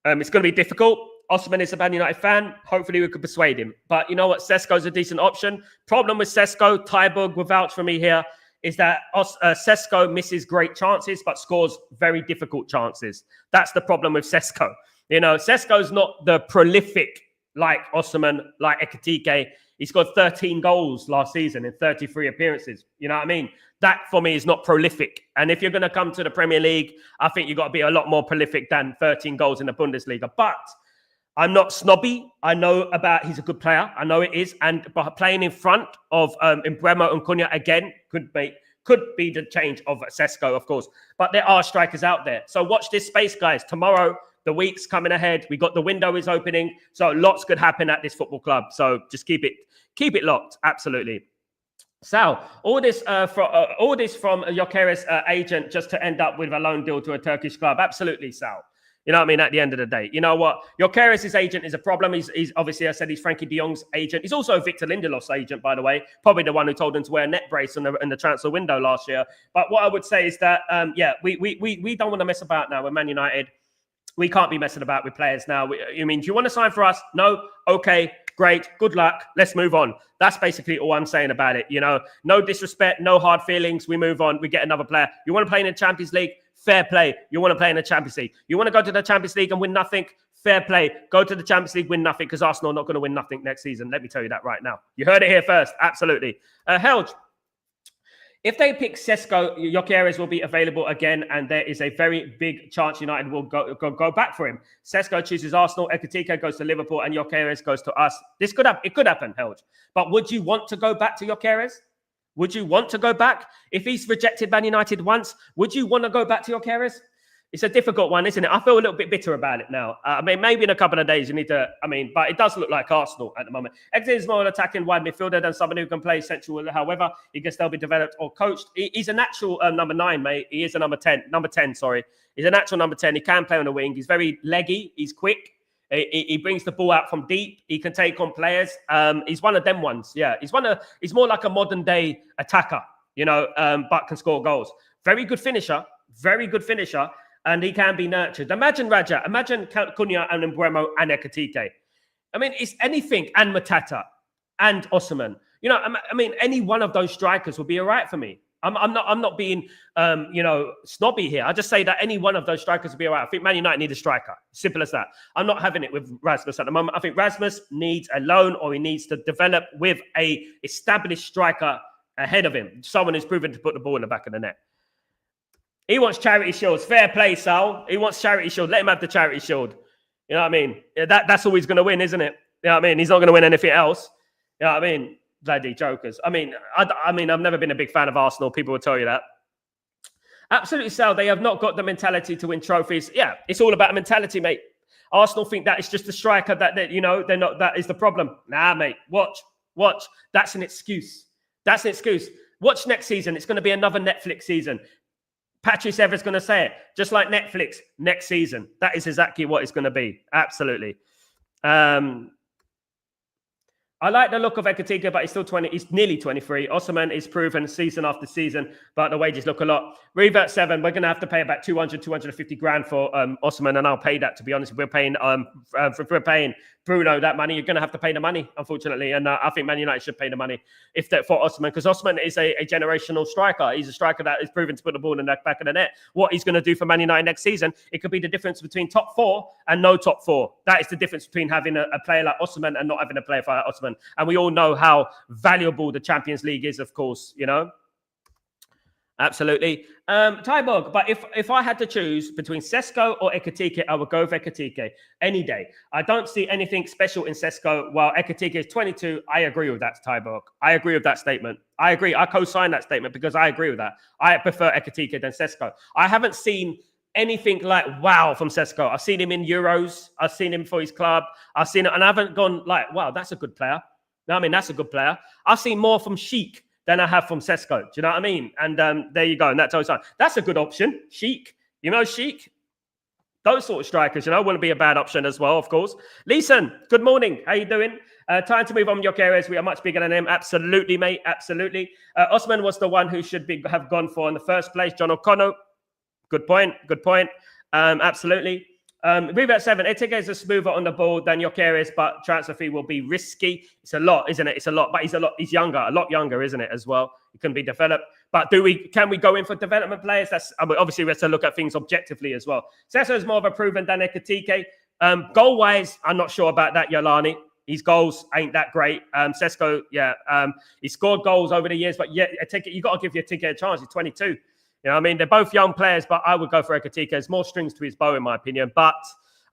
It's going to be difficult. Osimhen is a Man United fan. Hopefully, we could persuade him. But you know what? Sesko's a decent option. Problem with Sesko, Tyberg will vouch for me here, is that Sesko misses great chances, but scores very difficult chances. That's the problem with Sesko. Sesko's not the prolific like Osimhen, like Ekitike. He scored 13 goals last season in 33 appearances. You know what I mean? That, for me, is not prolific. And if you're going to come to the Premier League, I think you've got to be a lot more prolific than 13 goals in the Bundesliga. But I'm not snobby. I know he's a good player. I know it is. But playing in front of Mbeumo and Cunha again could be the change of Sesko, of course. But there are strikers out there. So watch this space, guys. Tomorrow, the week's coming ahead. The window is opening. So lots could happen at this football club. So just keep it locked. Absolutely. Sal, all this from Gyokeres' agent just to end up with a loan deal to a Turkish club. Absolutely, Sal. You know what I mean? At the end of the day, you know what? Gyokeres' agent is a problem. He's obviously, I said, he's Frankie de Jong's agent. He's also Victor Lindelof's agent, by the way. Probably the one who told him to wear a net brace in the transfer window last year. But what I would say is that, we don't want to mess about now with Man United. We can't be messing about with players now. Do you want to sign for us? No? Okay, great. Good luck. Let's move on. That's basically all I'm saying about it. No disrespect, no hard feelings. We move on. We get another player. You want to play in the Champions League? Fair play. You want to play in the Champions League. You want to go to the Champions League and win nothing? Fair play. Go to the Champions League, win nothing, because Arsenal are not going to win nothing next season. Let me tell you that right now. You heard it here first. Absolutely. Helge, if they pick Sesko, Gyokeres will be available again, and there is a very big chance United will go back for him. Sesko chooses Arsenal, Ekitike goes to Liverpool, and Gyokeres goes to us. It could happen, Helge. But would you want to go back to Gyokeres? Would you want to go back? If he's rejected Man United once, would you want to go back to Gyokeres? It's a difficult one, isn't it? I feel a little bit bitter about it now. Maybe in a couple of days you need to, but it does look like Arsenal at the moment. Exit is more an attacking wide midfielder than someone who can play central. However, he can still be developed or coached. He's a natural number 9, mate. He is a number 10, sorry. He's a natural number 10. He can play on the wing. He's very leggy. He's quick. He brings the ball out from deep. He can take on players. He's one of them ones. Yeah, he's more like a modern day attacker, but can score goals. Very good finisher. And he can be nurtured. Imagine Raja. Imagine Cunha and Mbeumo and Ekitike. It's anything. And Matata and Osimhen. Any one of those strikers would be all right for me. I'm not being, snobby here. I just say that any one of those strikers would be all right. I think Man United need a striker. Simple as that. I'm not having it with Rasmus at the moment. I think Rasmus needs a loan, or he needs to develop with a established striker ahead of him. Someone who's proven to put the ball in the back of the net. He wants charity shields. Fair play, Sal. He wants charity shield. Let him have the charity shield. You know what I mean? That's all he's going to win, isn't it? You know what I mean? He's not going to win anything else. You know what I mean? Bloody jokers. I've never been a big fan of Arsenal. People will tell you that. Absolutely, Sal. They have not got the mentality to win trophies. Yeah, it's all about mentality, mate. Arsenal think that it's just the striker that they're not. That is the problem. Nah, mate. Watch. That's an excuse. Watch next season. It's going to be another Netflix season. Patrice Evra's going to say it, just like Netflix next season. That is exactly what it's going to be. Absolutely. I like the look of Ekitike, but he's still 20. He's nearly 23. Osimhen is proven season after season, but the wages look a lot. Revert 7, we're going to have to pay about 250 grand for Osimhen, and I'll pay that, to be honest. If we're paying Bruno that money, you're going to have to pay the money, unfortunately. And I think Man United should pay the money for Osimhen, because Osimhen is a generational striker. He's a striker that is proven to put the ball in the back of the net. What he's going to do for Man United next season, it could be the difference between top 4 and no top 4. That is the difference between having a player like Osimhen and not having a player like Osimhen. And we all know how valuable the Champions League is, of course, Absolutely. Tyborg, but if I had to choose between Sesko or Ekitike, I would go with Ekitike any day. I don't see anything special in Sesko, while Ekitike is 22. I agree with that, Tyborg. I agree with that statement. I agree. I co-sign that statement because I agree with that. I prefer Ekitike than Sesko. I haven't seen anything like wow from Sesko. I've seen him in Euros. I've seen him for his club. I've seen it, and I haven't gone like, wow, that's a good player. That's a good player. I've seen more from Sheik than I have from Sesko. Do you know what I mean? And there you go. And that's a good option. Sheik. Sheik. Those sort of strikers, wouldn't be a bad option as well, of course. Leeson, good morning. How you doing? Time to move on, Gyokeres. We are much bigger than him. Absolutely, mate. Absolutely. Osimhen was the one who should have gone for in the first place. John O'Connell. Good point. Absolutely. Revert 7, Ekitike is a smoother on the ball than Gyokeres, but transfer fee will be risky. It's a lot, isn't it? It's a lot, but he's younger, a lot younger, isn't it, as well? He can be developed. But can we go in for development players? Obviously we have to look at things objectively as well. Sesko is more of a proven than Ekitike. Goal-wise, I'm not sure about that, Yolani. His goals ain't that great. Sesko, he scored goals over the years, but yeah, you got to give your Ekitike a chance. He's 22. They're both young players, but I would go for Ekitike. There's more strings to his bow, in my opinion. But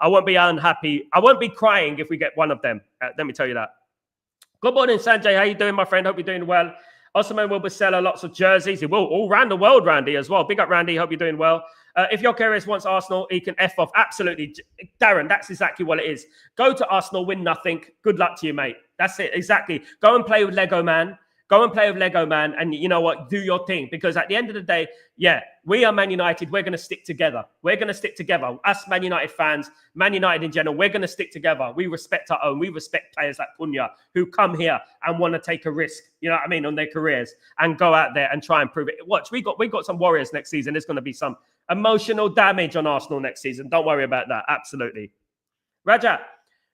I won't be unhappy. I won't be crying if we get one of them. Let me tell you that. Good morning, Sanjay. How you doing, my friend? Hope you're doing well. Osimhen will be selling lots of jerseys. He will all around the world, Randy, as well. Big up, Randy. Hope you're doing well. If Gyokeres wants Arsenal, he can F off. Absolutely. Darren, that's exactly what it is. Go to Arsenal, win nothing. Good luck to you, mate. That's it. Exactly. Go and play with Lego Man. Go and play with Lego Man, and you know what? Do your thing. Because at the end of the day, yeah, we are Man United. We're going to stick together. We're going to stick together. Us Man United fans, Man United in general, we're going to stick together. We respect our own. We respect players like Cunha who come here and want to take a risk, you know what I mean, on their careers and go out there and try and prove it. Watch, we got some Warriors next season. There's going to be some emotional damage on Arsenal next season. Don't worry about that. Absolutely. Raja.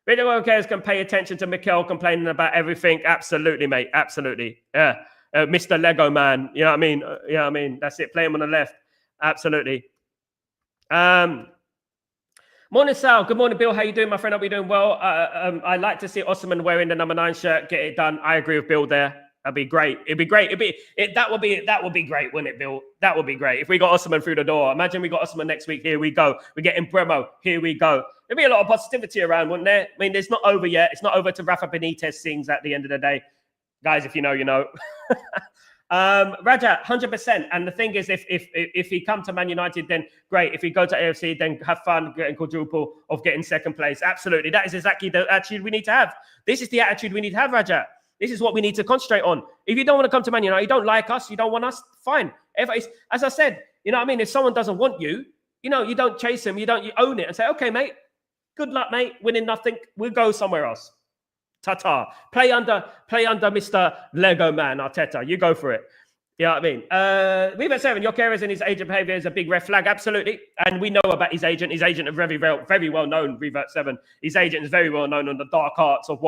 Victor Osimhen can pay attention to Mikel complaining about everything. Absolutely, mate. Absolutely. Yeah. Mr. Lego Man. You know what I mean? You know what I mean? That's it. Play him on the left. Absolutely. Morning, Sal. Good morning, Bill. How you doing, my friend? Hope you're doing well. I like to see Osimhen wearing the number 9 shirt. Get it done. I agree with Bill there. That'd be great. It'd be great. That would be great, wouldn't it, Bill? That would be great. If we got Osimhen through the door. Imagine we got Osimhen next week. Here we go. We're getting Bremo. Here we go. There'd be a lot of positivity around, wouldn't there? I mean, it's not over yet. It's not over till Rafa Benitez sings at the end of the day. Guys, if you know, you know. Raja, 100%. And the thing is, if he come to Man United, then great. If he go to AFC, then have fun getting quadruple of getting second place. Absolutely. That is exactly the attitude we need to have. This is the attitude we need to have, Raja. This is what we need to concentrate on. If you don't want to come to Man United, you don't like us, you don't want us, fine. As I said, you know what I mean? If someone doesn't want you, you know, you don't chase him, you own it and say, okay, mate, good luck, mate, winning nothing. We'll go somewhere else. Ta-ta. Play under Mr. Lego Man, Arteta. You go for it. You know what I mean? We've at 7, Gyokeres and his agent behavior is a big red flag, absolutely. And we know about his agent. His agent is very well known, Revert 7. His agent is very well known on the dark arts of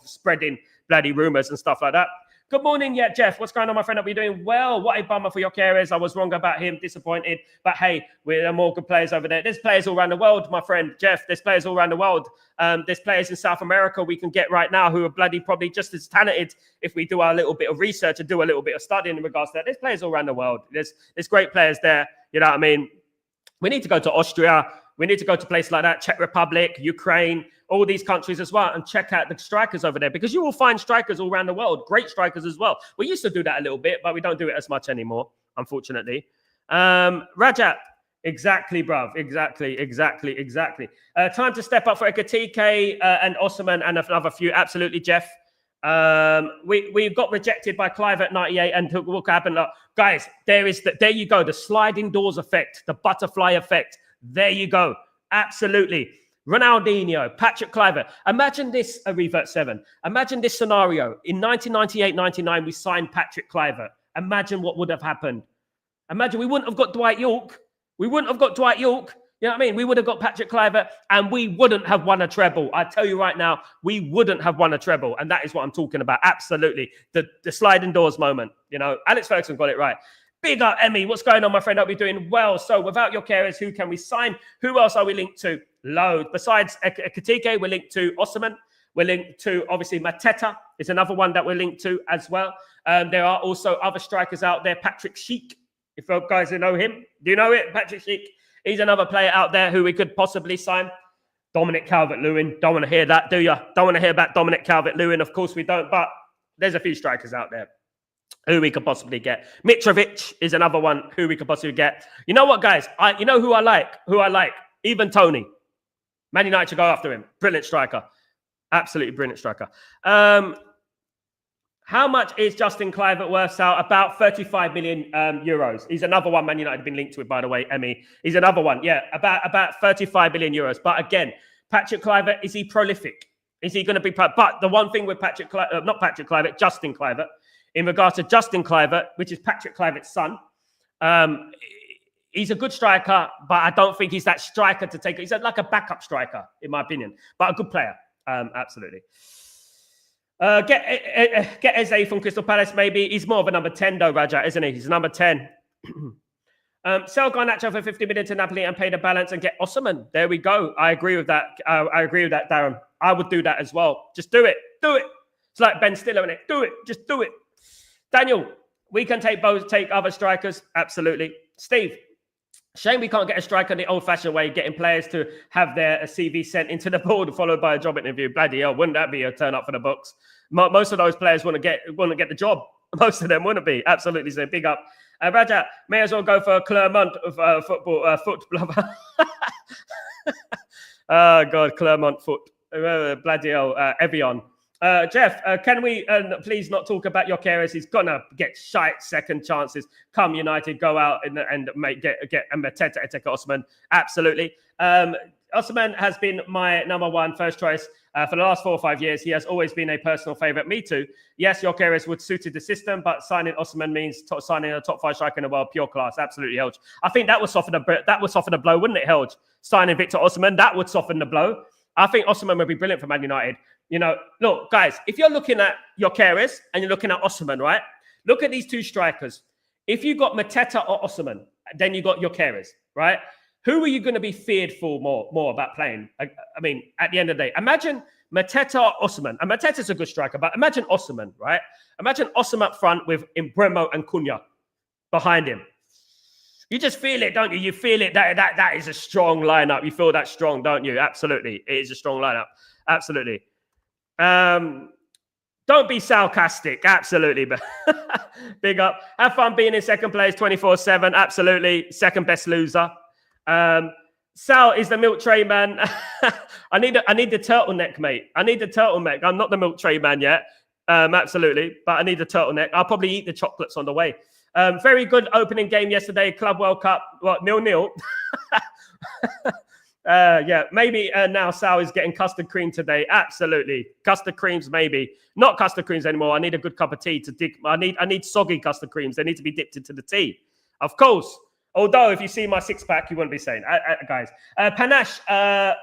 spreading bloody rumors and stuff like that. Good morning, yeah, Jeff. What's going on, my friend? Hope you're doing well. What a bummer for Gyokeres. I was wrong about him, disappointed. But hey, there are more good players over there. There's players all around the world, my friend Jeff. There's players all around the world. There's players in South America we can get right now who are bloody probably just as talented if we do our little bit of research and do a little bit of studying in regards to that. There's players all around the world. There's great players there. You know what I mean? We need to go to Austria. We need to go to places like that, Czech Republic, Ukraine, all these countries as well, and check out the strikers over there, because you will find strikers all around the world, great strikers as well. We used to do that a little bit, but we don't do it as much anymore, unfortunately. Rajat, exactly, bruv. Exactly. Time to step up for Ekatike and Osimhen and another few. Absolutely, Jeff. We got rejected by Clive at 98, and what happened? Guys, there you go. The sliding doors effect, the butterfly effect. There you go. Absolutely. Ronaldinho, Patrick Kluivert. Imagine this, a Revert 7. Imagine this scenario. In 1998-99, we signed Patrick Kluivert. Imagine what would have happened. Imagine we wouldn't have got Dwight York. You know what I mean? We would have got Patrick Kluivert and we wouldn't have won a treble. I tell you right now, we wouldn't have won a treble. And that is what I'm talking about. Absolutely. The sliding doors moment. You know, Alex Ferguson got it right. Big up, Emmy. What's going on, my friend? Hope you're doing well. So without Gyokeres, who can we sign? Who else are we linked to? Loads. Besides Ekatike, we're linked to Osimhen. We're linked to, obviously, Mateta is another one that we're linked to as well. There are also other strikers out there. Patrick Schick, if you guys know him. Do you know it? Patrick Schick. He's another player out there who we could possibly sign. Dominic Calvert-Lewin. Don't want to hear that, do you? Don't want to hear about Dominic Calvert-Lewin. Of course we don't, but there's a few strikers out there who we could possibly get. Mitrovic is another one who we could possibly get. You know what, guys? You know who I like? Even Tony. Man United should go after him. Brilliant striker. Absolutely brilliant striker. How much is Justin Kluivert worth, Sal? About 35 million euros. He's another one Man United have been linked to it, by the way, Emmy. He's another one. Yeah, about 35 million euros. But again, Patrick Kluivert, is he prolific? Is he going to be... But the one thing with Justin Kluivert, in regards to Justin Kluivert, which is Patrick Kluivert's son, he's a good striker, but I don't think he's that striker to take. He's like a backup striker, in my opinion, but a good player. Absolutely. Get Eze from Crystal Palace, maybe. He's more of a number 10, though, Raja, isn't he? He's a number 10. Sell Garnacho for 50 million to Napoli and pay the balance and get Osimhen. There we go. I agree with that. Darren. I would do that as well. Just do it. It's like Ben Stiller, innit? Do it. Just do it. Daniel, we can take other strikers. Absolutely. Steve, Shame we can't get a striker the old-fashioned way, getting players to have their CV sent into the board followed by a job interview. Bloody hell, wouldn't that be a turn up for the books? Most of those players want to get the job. Most of them wouldn't be. Absolutely. So big up. Raja, may as well go for Clermont of football. Oh, God, Clermont foot. Bloody hell, Evian. Jeff, can we please not talk about Gyokeres? He's gonna get shite second chances. Come United, go out and get Mateta Osimhen. Absolutely. Osimhen has been my number one first choice for the last 4 or 5 years. He has always been a personal favourite. Me too. Yes, Gyokeres would suited the system, but signing Osimhen means signing a top 5 striker in the world, pure class. Absolutely, Helge. I think that would soften the blow, wouldn't it, Helge? Signing Victor Osimhen, that would soften the blow. I think Osimhen would be brilliant for Man United. You know, look, guys, if you're looking at Gyokeres and you're looking at Osimhen, right? Look at these two strikers. If you got Mateta or Osimhen, then you got Gyokeres, right? Who are you going to be feared for more about playing? I mean, at the end of the day, imagine Mateta or Osimhen. And Mateta's a good striker, but imagine Osimhen, right? Imagine Osimhen up front with Imbremo and Cunha behind him. You just feel it, don't you? You feel it. That is a strong lineup. You feel that strong, don't you? Absolutely. It is a strong lineup. Absolutely. Don't be sarcastic. Absolutely. But big up. Have fun being in second place 24/7. Absolutely. Second best loser. Sal is the milk tray man. I need the turtleneck, mate. I need the turtleneck. I'm not the milk tray man yet. Absolutely. But I need the turtleneck. I'll probably eat the chocolates on the way. Very good opening game yesterday. Club World Cup. What, 0-0? Yeah, maybe now Sal is getting custard cream today. Absolutely. Custard creams, maybe. Not custard creams anymore. I need a good cup of tea to dig. I need soggy custard creams. They need to be dipped into the tea. Of course. Although, if you see my six-pack, you wouldn't be saying, guys. Panache,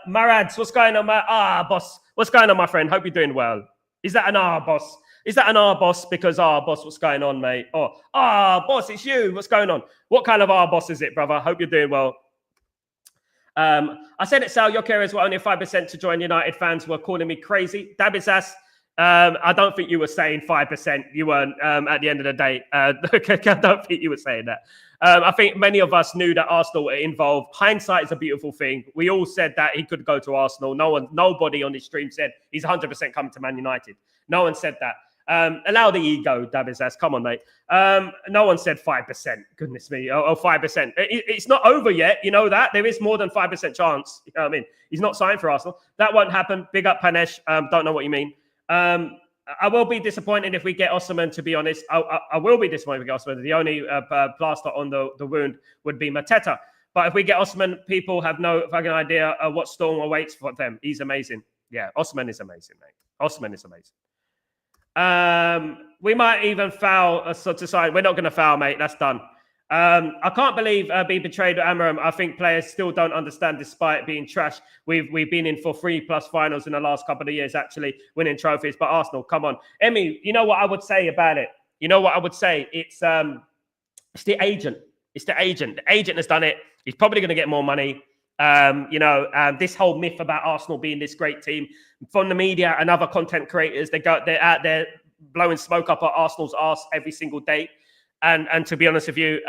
Marads, what's going on, boss? What's going on, my friend? Hope you're doing well. Is that an boss? Is that an boss? Because boss, what's going on, mate? Oh, boss, it's you. What's going on? What kind of boss is it, brother? Hope you're doing well. I said it, Sal. Gyokeres were only 5% to join. United fans were calling me crazy. Dabizas, I don't think you were saying 5%. You weren't at the end of the day. I don't think you were saying that. I think many of us knew that Arsenal were involved. Hindsight is a beautiful thing. We all said that he could go to Arsenal. Nobody on this stream said he's 100% coming to Man United. No one said that. Allow the ego, Dabizas. Come on, mate. No one said 5%. Goodness me. 5%. It's not over yet. You know that? There is more than 5% chance. You know what I mean? He's not signed for Arsenal. That won't happen. Big up, Panesh. Don't know what you mean. I will be disappointed if we get Osimhen, to be honest. I will be disappointed if we get Osimhen. The only plaster on the wound would be Mateta. But if we get Osimhen, people have no fucking idea what storm awaits for them. He's amazing. Yeah, Osimhen is amazing, mate. Osimhen is amazing. We might even foul to sign. We're not going to foul, mate. That's done. I can't believe being betrayed at Amarim. I think players still don't understand, despite being trash. We've been in for 3+ finals in the last couple of years, actually winning trophies. But Arsenal, come on, Emmy. You know what I would say about it? You know what I would say? It's the agent. It's the agent. The agent has done it. He's probably going to get more money. This whole myth about Arsenal being this great team from the media and other content creators, they're out there blowing smoke up at Arsenal's arse every single day. And to be honest with you,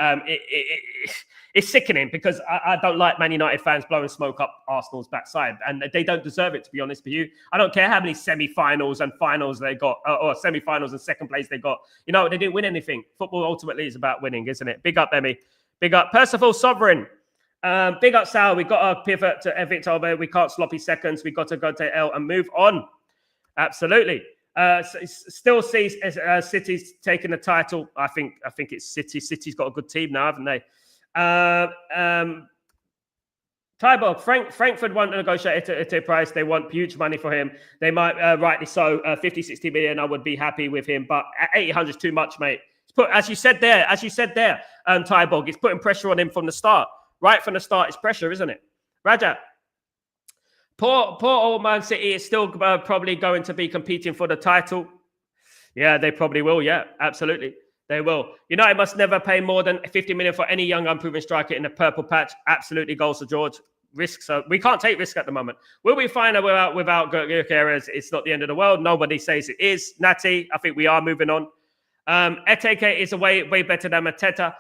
it's sickening, because I don't like Man United fans blowing smoke up Arsenal's backside, and they don't deserve it, to be honest with you. I don't care how many semi-finals and finals they got, or semi-finals and second place they got. You know, they didn't win anything. Football ultimately is about winning, isn't it? Big up, Emmy. Big up. Percival Sovereign. Big up, Sal. We got to pivot to Victor. We can't sloppy seconds. We got to go to L and move on. Absolutely. Still sees City's taking the title. I think it's City. City's got a good team now, haven't they? Tyborg, Frankfurt want to negotiate at a price. They want huge money for him. They might, rightly so, 50, 60 million. I would be happy with him, but 800 is too much, mate. As you said there, Tyborg, it's putting pressure on him from the start. Right from the start, it's pressure, isn't it? Raja, poor old Man City is still probably going to be competing for the title. Yeah, they probably will. Yeah, absolutely. They will. United must never pay more than 50 million for any young, unproven striker in the purple patch. Absolutely, goals to George. Risks. We can't take risk at the moment. Will we find out without Gyokeres? It's not the end of the world. Nobody says it is. Natty, I think we are moving on. Eteke is way better than Mateta.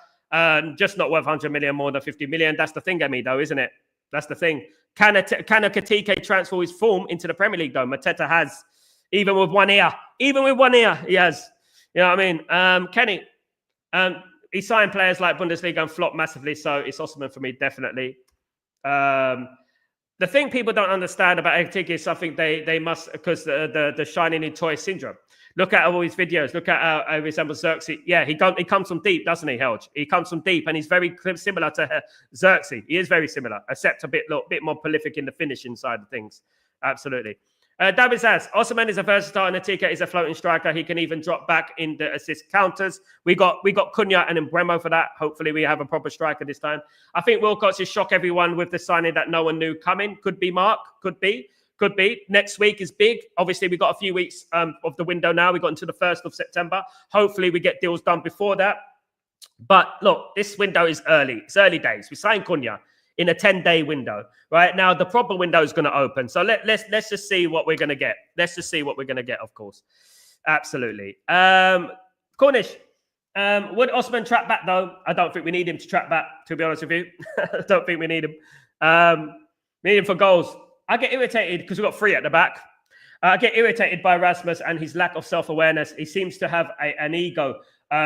Just not worth 100 million more than 50 million. That's the thing, Emi, though, isn't it? That's the thing. Can a Katike transfer his form into the Premier League, though? Mateta has, even with one ear, he has. You know what I mean? Kenny, he signed players like Bundesliga and flopped massively, so it's Osimhen for me, definitely. The thing people don't understand about Katike is I think they must, because the shining in toy syndrome. Look at all his videos. Look at how he resembles Xerxes. Yeah, he comes from deep, doesn't he, Helge? He comes from deep, and he's very similar to Xerxes. He is very similar, except a bit more prolific in the finishing side of things. Absolutely. David says, Osimhen is a versatile and Atika is a floating striker. He can even drop back in the assist counters. We got Cunha and Mbremo for that. Hopefully we have a proper striker this time. I think Wilcox is shock everyone with the signing that no one knew coming. Could be Mark. Could be. Next week is big. Obviously, we've got a few weeks of the window now. We got into the 1st of September. Hopefully we get deals done before that. But look, this window is early. It's early days. We signed Cunha in a 10-day window. Right now, the proper window is going to open. So let's just see what we're going to get. Let's just see what we're going to get, of course. Absolutely. Cornish, would Osimhen track back, though? I don't think we need him to track back, to be honest with you. I don't think we need him. We need him for goals. I get irritated because we've got 3 at the back. I get irritated by Rasmus and his lack of self-awareness. He seems to have an ego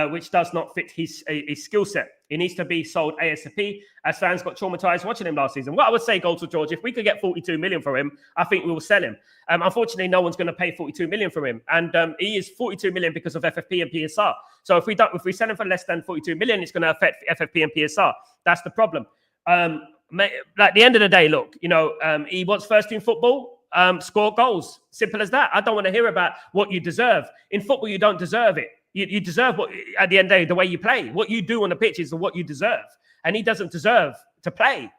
which does not fit his skill set. He needs to be sold ASAP, as fans got traumatized watching him last season. What I would say, Gold to George, if we could get 42 million for him, I think we will sell him. Unfortunately, no one's going to pay 42 million for him. And he is 42 million because of FFP and PSR. So if we sell him for less than 42 million, it's going to affect FFP and PSR. That's the problem. At the end of the day, look, he wants first team football, score goals. Simple as that. I don't want to hear about what you deserve. In football, you don't deserve it. You deserve what, at the end of the day, the way you play. What you do on the pitch is what you deserve. And he doesn't deserve to play.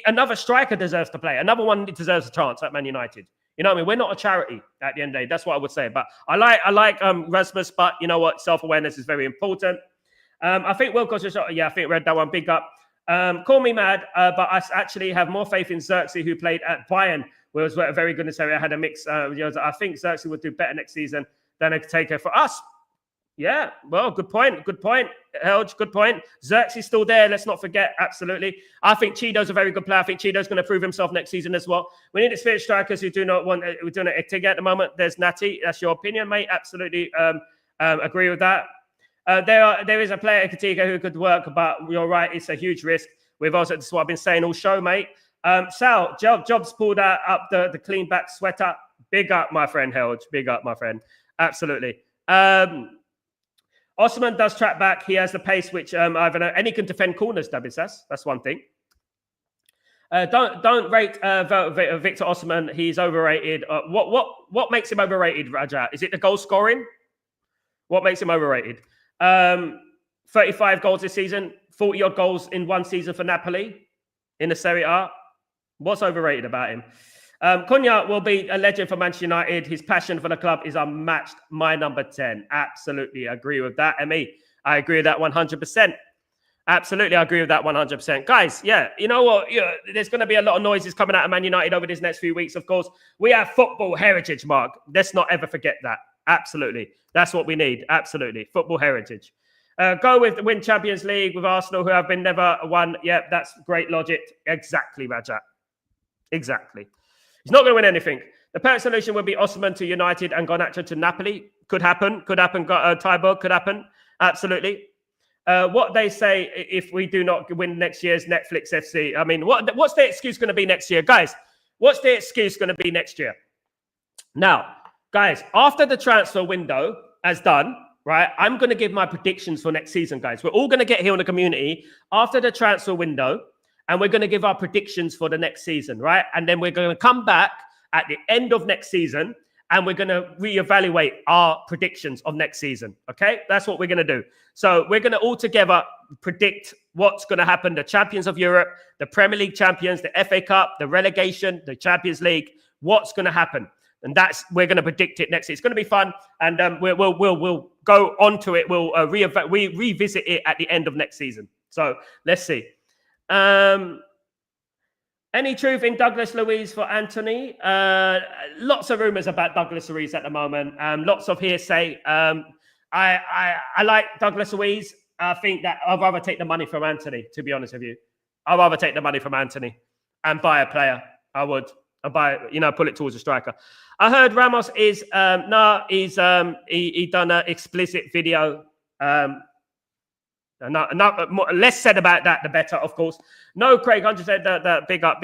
Another striker deserves to play. Another one deserves a chance at Man United. You know what I mean? We're not a charity at the end of the day. That's what I would say. But I like Rasmus, but you know what? Self-awareness is very important. I think Wilcox is, I think read that one. Big up. Call me mad, but I actually have more faith in Xerxes, who played at Bayern, where it was a very good in this area. I had a mix. I think Xerxes would do better next season than a taker for us. Yeah, well, good point. Good point, Helge. Good point. Xerxes still there. Let's not forget. Absolutely. I think Chido's a very good player. I think Chido's going to prove himself next season as well. We need experienced strikers who do not want. We're doing a Etiga at the moment. There's Natty. That's your opinion, mate. Absolutely agree with that. There is a player, Katika, who could work, but you're right. It's a huge risk. We've also, this is what I've been saying all show, mate. Sal, Jobs pulled up the clean back sweater. Big up, my friend, Helge. Big up, my friend. Absolutely. Osimhen does track back. He has the pace, which I don't know. And he can defend corners, David says. That's one thing. Don't rate Victor Osimhen. He's overrated. What makes him overrated, Raja? Is it the goal scoring? What makes him overrated? 35 goals this season, 40 odd goals in one season for Napoli in the Serie A. What's overrated about him? Cunha will be a legend for Manchester United. His passion for the club is unmatched. My number 10. Absolutely agree with that. Emi, I agree with that 100%. Absolutely, I agree with that 100%. Guys, yeah, you know what? Yeah, there's going to be a lot of noises coming out of Man United over these next few weeks, of course. We have football heritage, Mark. Let's not ever forget that. Absolutely. That's what we need. Absolutely. Football heritage. Go with the win Champions League with Arsenal, who have been never won. Yep, that's great logic. Exactly, Rajat. Exactly. He's not going to win anything. The perfect solution would be Osimhen to United and Garnacho to Napoli. Could happen. Could happen. Tyborg could happen. Absolutely. What they say if we do not win next year's Netflix FC. I mean, what's the excuse going to be next year? Guys, what's the excuse going to be next year? Now, guys, after the transfer window is done, right, I'm going to give my predictions for next season, guys. We're all going to get here in the community after the transfer window, and we're going to give our predictions for the next season, right? And then we're going to come back at the end of next season, and we're going to reevaluate our predictions of next season, okay? That's what we're going to do. So we're going to all together predict what's going to happen, the champions of Europe, the Premier League champions, the FA Cup, the relegation, the Champions League, what's going to happen. And we're going to predict it next year. It's going to be fun, and we'll go on to it. We'll revisit it at the end of next season. So let's see. Any truth in Douglas Luiz for Anthony? Lots of rumors about Douglas Luiz at the moment. Lots of hearsay. I like Douglas Luiz. I think that I'd rather take the money from Anthony, to be honest with you. I'd rather take the money from Anthony and buy a player. I would. And buy, pull it towards a striker. I heard Ramos is, he done an explicit video. Less said about that, the better, of course. No, Craig, 100% that big up.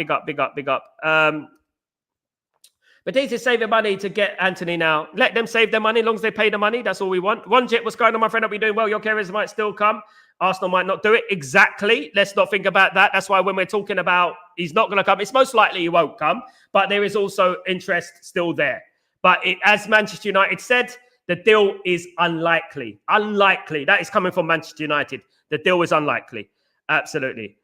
But they just save their money to get Anthony now. Let them save their money as long as they pay the money. That's all we want. One Jet, what's going on, my friend? I'll be doing well. Gyokeres might still come. Arsenal might not do it. Exactly. Let's not think about that. That's why when we're talking about he's not going to come, it's most likely he won't come. But there is also interest still there. But as Manchester United said, the deal is unlikely. Unlikely. That is coming from Manchester United. The deal is unlikely. Absolutely.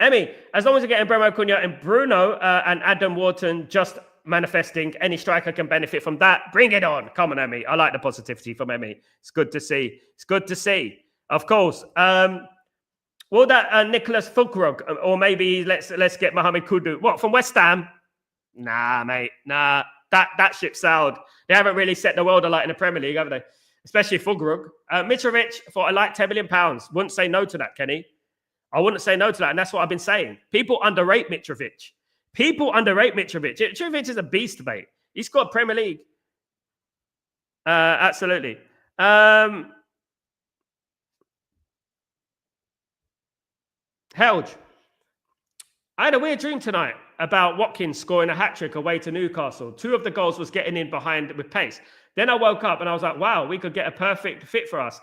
Emmy, as long as you're getting Bremo Cunha and Bruno and Adam Wharton just manifesting, any striker can benefit from that. Bring it on. Come on, Emmy. I like the positivity from Emmy. It's good to see. It's good to see. Of course. Will that Nicholas Fulkrug, or maybe let's get Mohamed Kudu. What, from West Ham? Nah, mate. Nah. That ship sailed. They haven't really set the world alight in the Premier League, have they? Especially Fulkrug. Mitrovic for like £10 million. Wouldn't say no to that, Kenny. I wouldn't say no to that, and that's what I've been saying. People underrate Mitrovic. Mitrovic is a beast, mate. He scored Premier League. Absolutely. Helge, I had a weird dream tonight about Watkins scoring a hat-trick away to Newcastle. 2 of the goals was getting in behind with pace. Then I woke up and I was like, wow, we could get a perfect fit for us.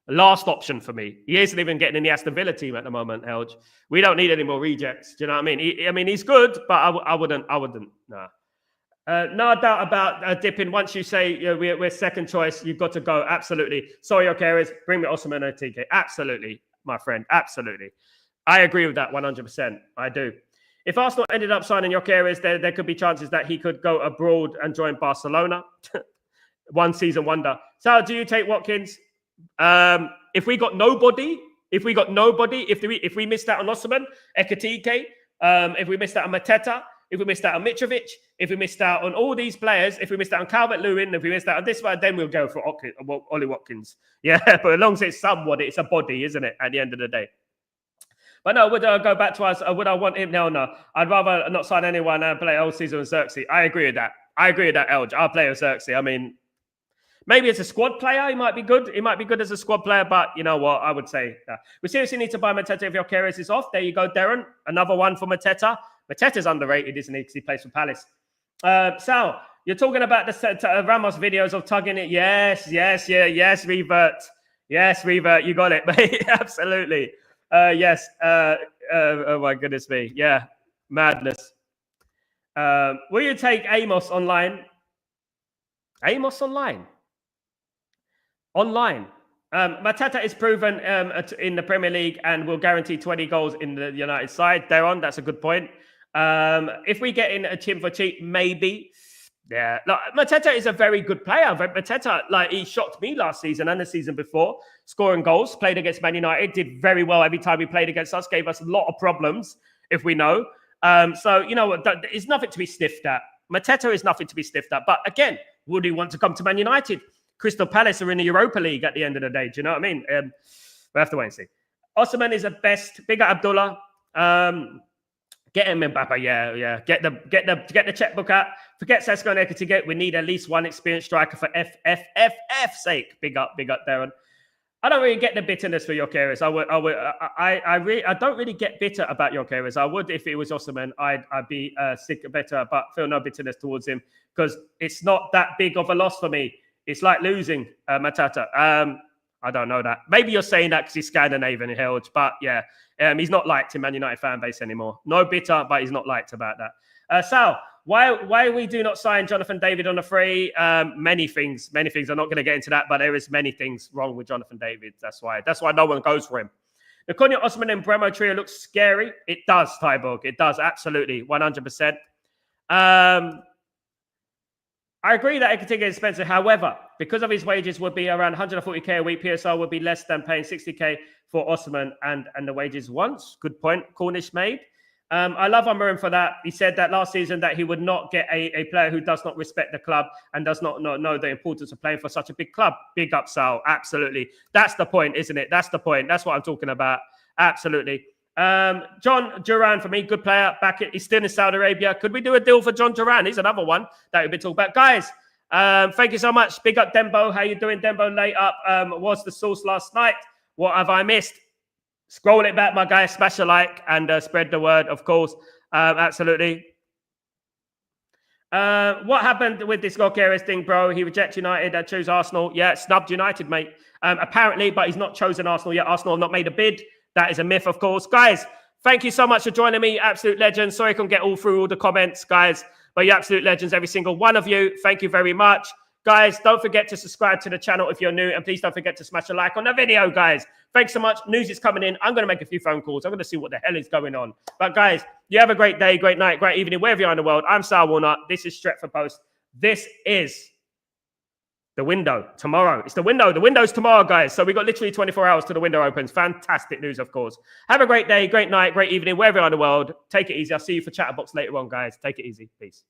Last option for me. He isn't even getting in the Aston Villa team at the moment, Helge. We don't need any more rejects. Do you know what I mean? He's good, but I wouldn't. Nah. No doubt about dipping. Once you say we're second choice, you've got to go. Absolutely. Sorry, Gyokeres. Bring me Osimhen and TK. Absolutely, my friend. Absolutely. I agree with that 100%. I do. If Arsenal ended up signing Gyokeres, there could be chances that he could go abroad and join Barcelona. One season wonder. So do you take Watkins? If we got nobody, if we missed out on Osimhen, Ekitike, if we missed out on Mateta, if we missed out on Mitrovic, if we missed out on all these players, if we missed out on Calvert-Lewin, if we missed out on this one, then we'll go for Ollie Watkins. Yeah, but as long as it's somebody, it's a body, isn't it, at the end of the day? But no, would I go back to us? Would I want him? No. I'd rather not sign anyone and play all season with Xerxes. I agree with that, Elge. I'll play with Xerxes. I mean, maybe as a squad player, he might be good. He might be good as a squad player, but you know what? I would say we seriously need to buy Mateta if Gyokeres is off. There you go, Darren. Another one for Mateta. Mateta's underrated, isn't he? Because he plays for Palace. Sal, you're talking about the Ramos videos of tugging it. Yes, revert. Yes, revert. You got it, mate. Absolutely. Yes. Oh my goodness me. Yeah. Madness. Will you take Amos online? Amos online? Online. Mateta is proven in the Premier League and will guarantee 20 goals in the United side. Thereon, that's a good point. If we get in a chim for cheap, maybe. Yeah. Look, Mateta is a very good player. Mateta, he shocked me last season and the season before, scoring goals, played against Man United, did very well every time he played against us, gave us a lot of problems, if we know. So, you know, it's nothing to be sniffed at. Mateta is nothing to be sniffed at. But again, would he want to come to Man United? Crystal Palace are in the Europa League at the end of the day. Do you know what I mean? We'll have to wait and see. Osimhen is the best. Big up Abdullah. Get him Mbappe. Yeah. Get the checkbook out. Forget Sesko and Ekitike. We need at least one experienced striker for FFF's sake. Big up, Darren. I don't really get the bitterness for Gyokeres. I don't really get bitter about Gyokeres. I would if it was Osimhen. I'd be sick better, but feel no bitterness towards him because it's not that big of a loss for me. It's like losing Matata. I don't know that. Maybe you're saying that because he's Scandinavian and Helge, but yeah, he's not liked in Man United fan base anymore. No bitter, but he's not liked about that. Sal, why we do not sign Jonathan David on a free? Many things. I'm not going to get into that, but there is many things wrong with Jonathan David. That's why no one goes for him. The Cunha, Osimhen, and Bremo trio looks scary. It does, Tyborg. It does, absolutely, 100%. I agree that Ekitike is expensive. However, because of his wages would be around 140k a week, PSR would be less than paying 60k for Osimhen and the wages once. Good point. Cornish made. I love Osimhen for that. He said that last season that he would not get a player who does not respect the club and does not know the importance of playing for such a big club. Big up, Sal. Absolutely. That's the point, isn't it? That's the point. That's what I'm talking about. Absolutely. John Duran, for me, good player. He's still in Saudi Arabia. Could we do a deal for John Duran? He's another one that we've been talking about. Guys, thank you so much. Big up, Dembo. How you doing, Dembo? Late up. Was the source last night? What have I missed? Scroll it back, my guys. Smash a like and spread the word, of course. Absolutely. What happened with this Gyokeres thing, bro? He rejects United and chose Arsenal. Yeah, snubbed United, mate. Apparently, but he's not chosen Arsenal yet. Arsenal have not made a bid. That is a myth, of course. Guys, thank you so much for joining me. Absolute legends. Sorry I couldn't get all through all the comments, guys. But you're absolute legends, every single one of you. Thank you very much. Guys, don't forget to subscribe to the channel if you're new. And please don't forget to smash a like on the video, guys. Thanks so much. News is coming in. I'm going to make a few phone calls. I'm going to see what the hell is going on. But guys, you have a great day, great night, great evening, wherever you are in the world. I'm Sal Walnut. This is Stretford Post. This is the window tomorrow. It's the window. The window's tomorrow, guys. So we've got literally 24 hours till the window opens. Fantastic news, of course. Have a great day, great night, great evening, wherever you are in the world. Take it easy. I'll see you for Chatterbox later on, guys. Take it easy. Peace.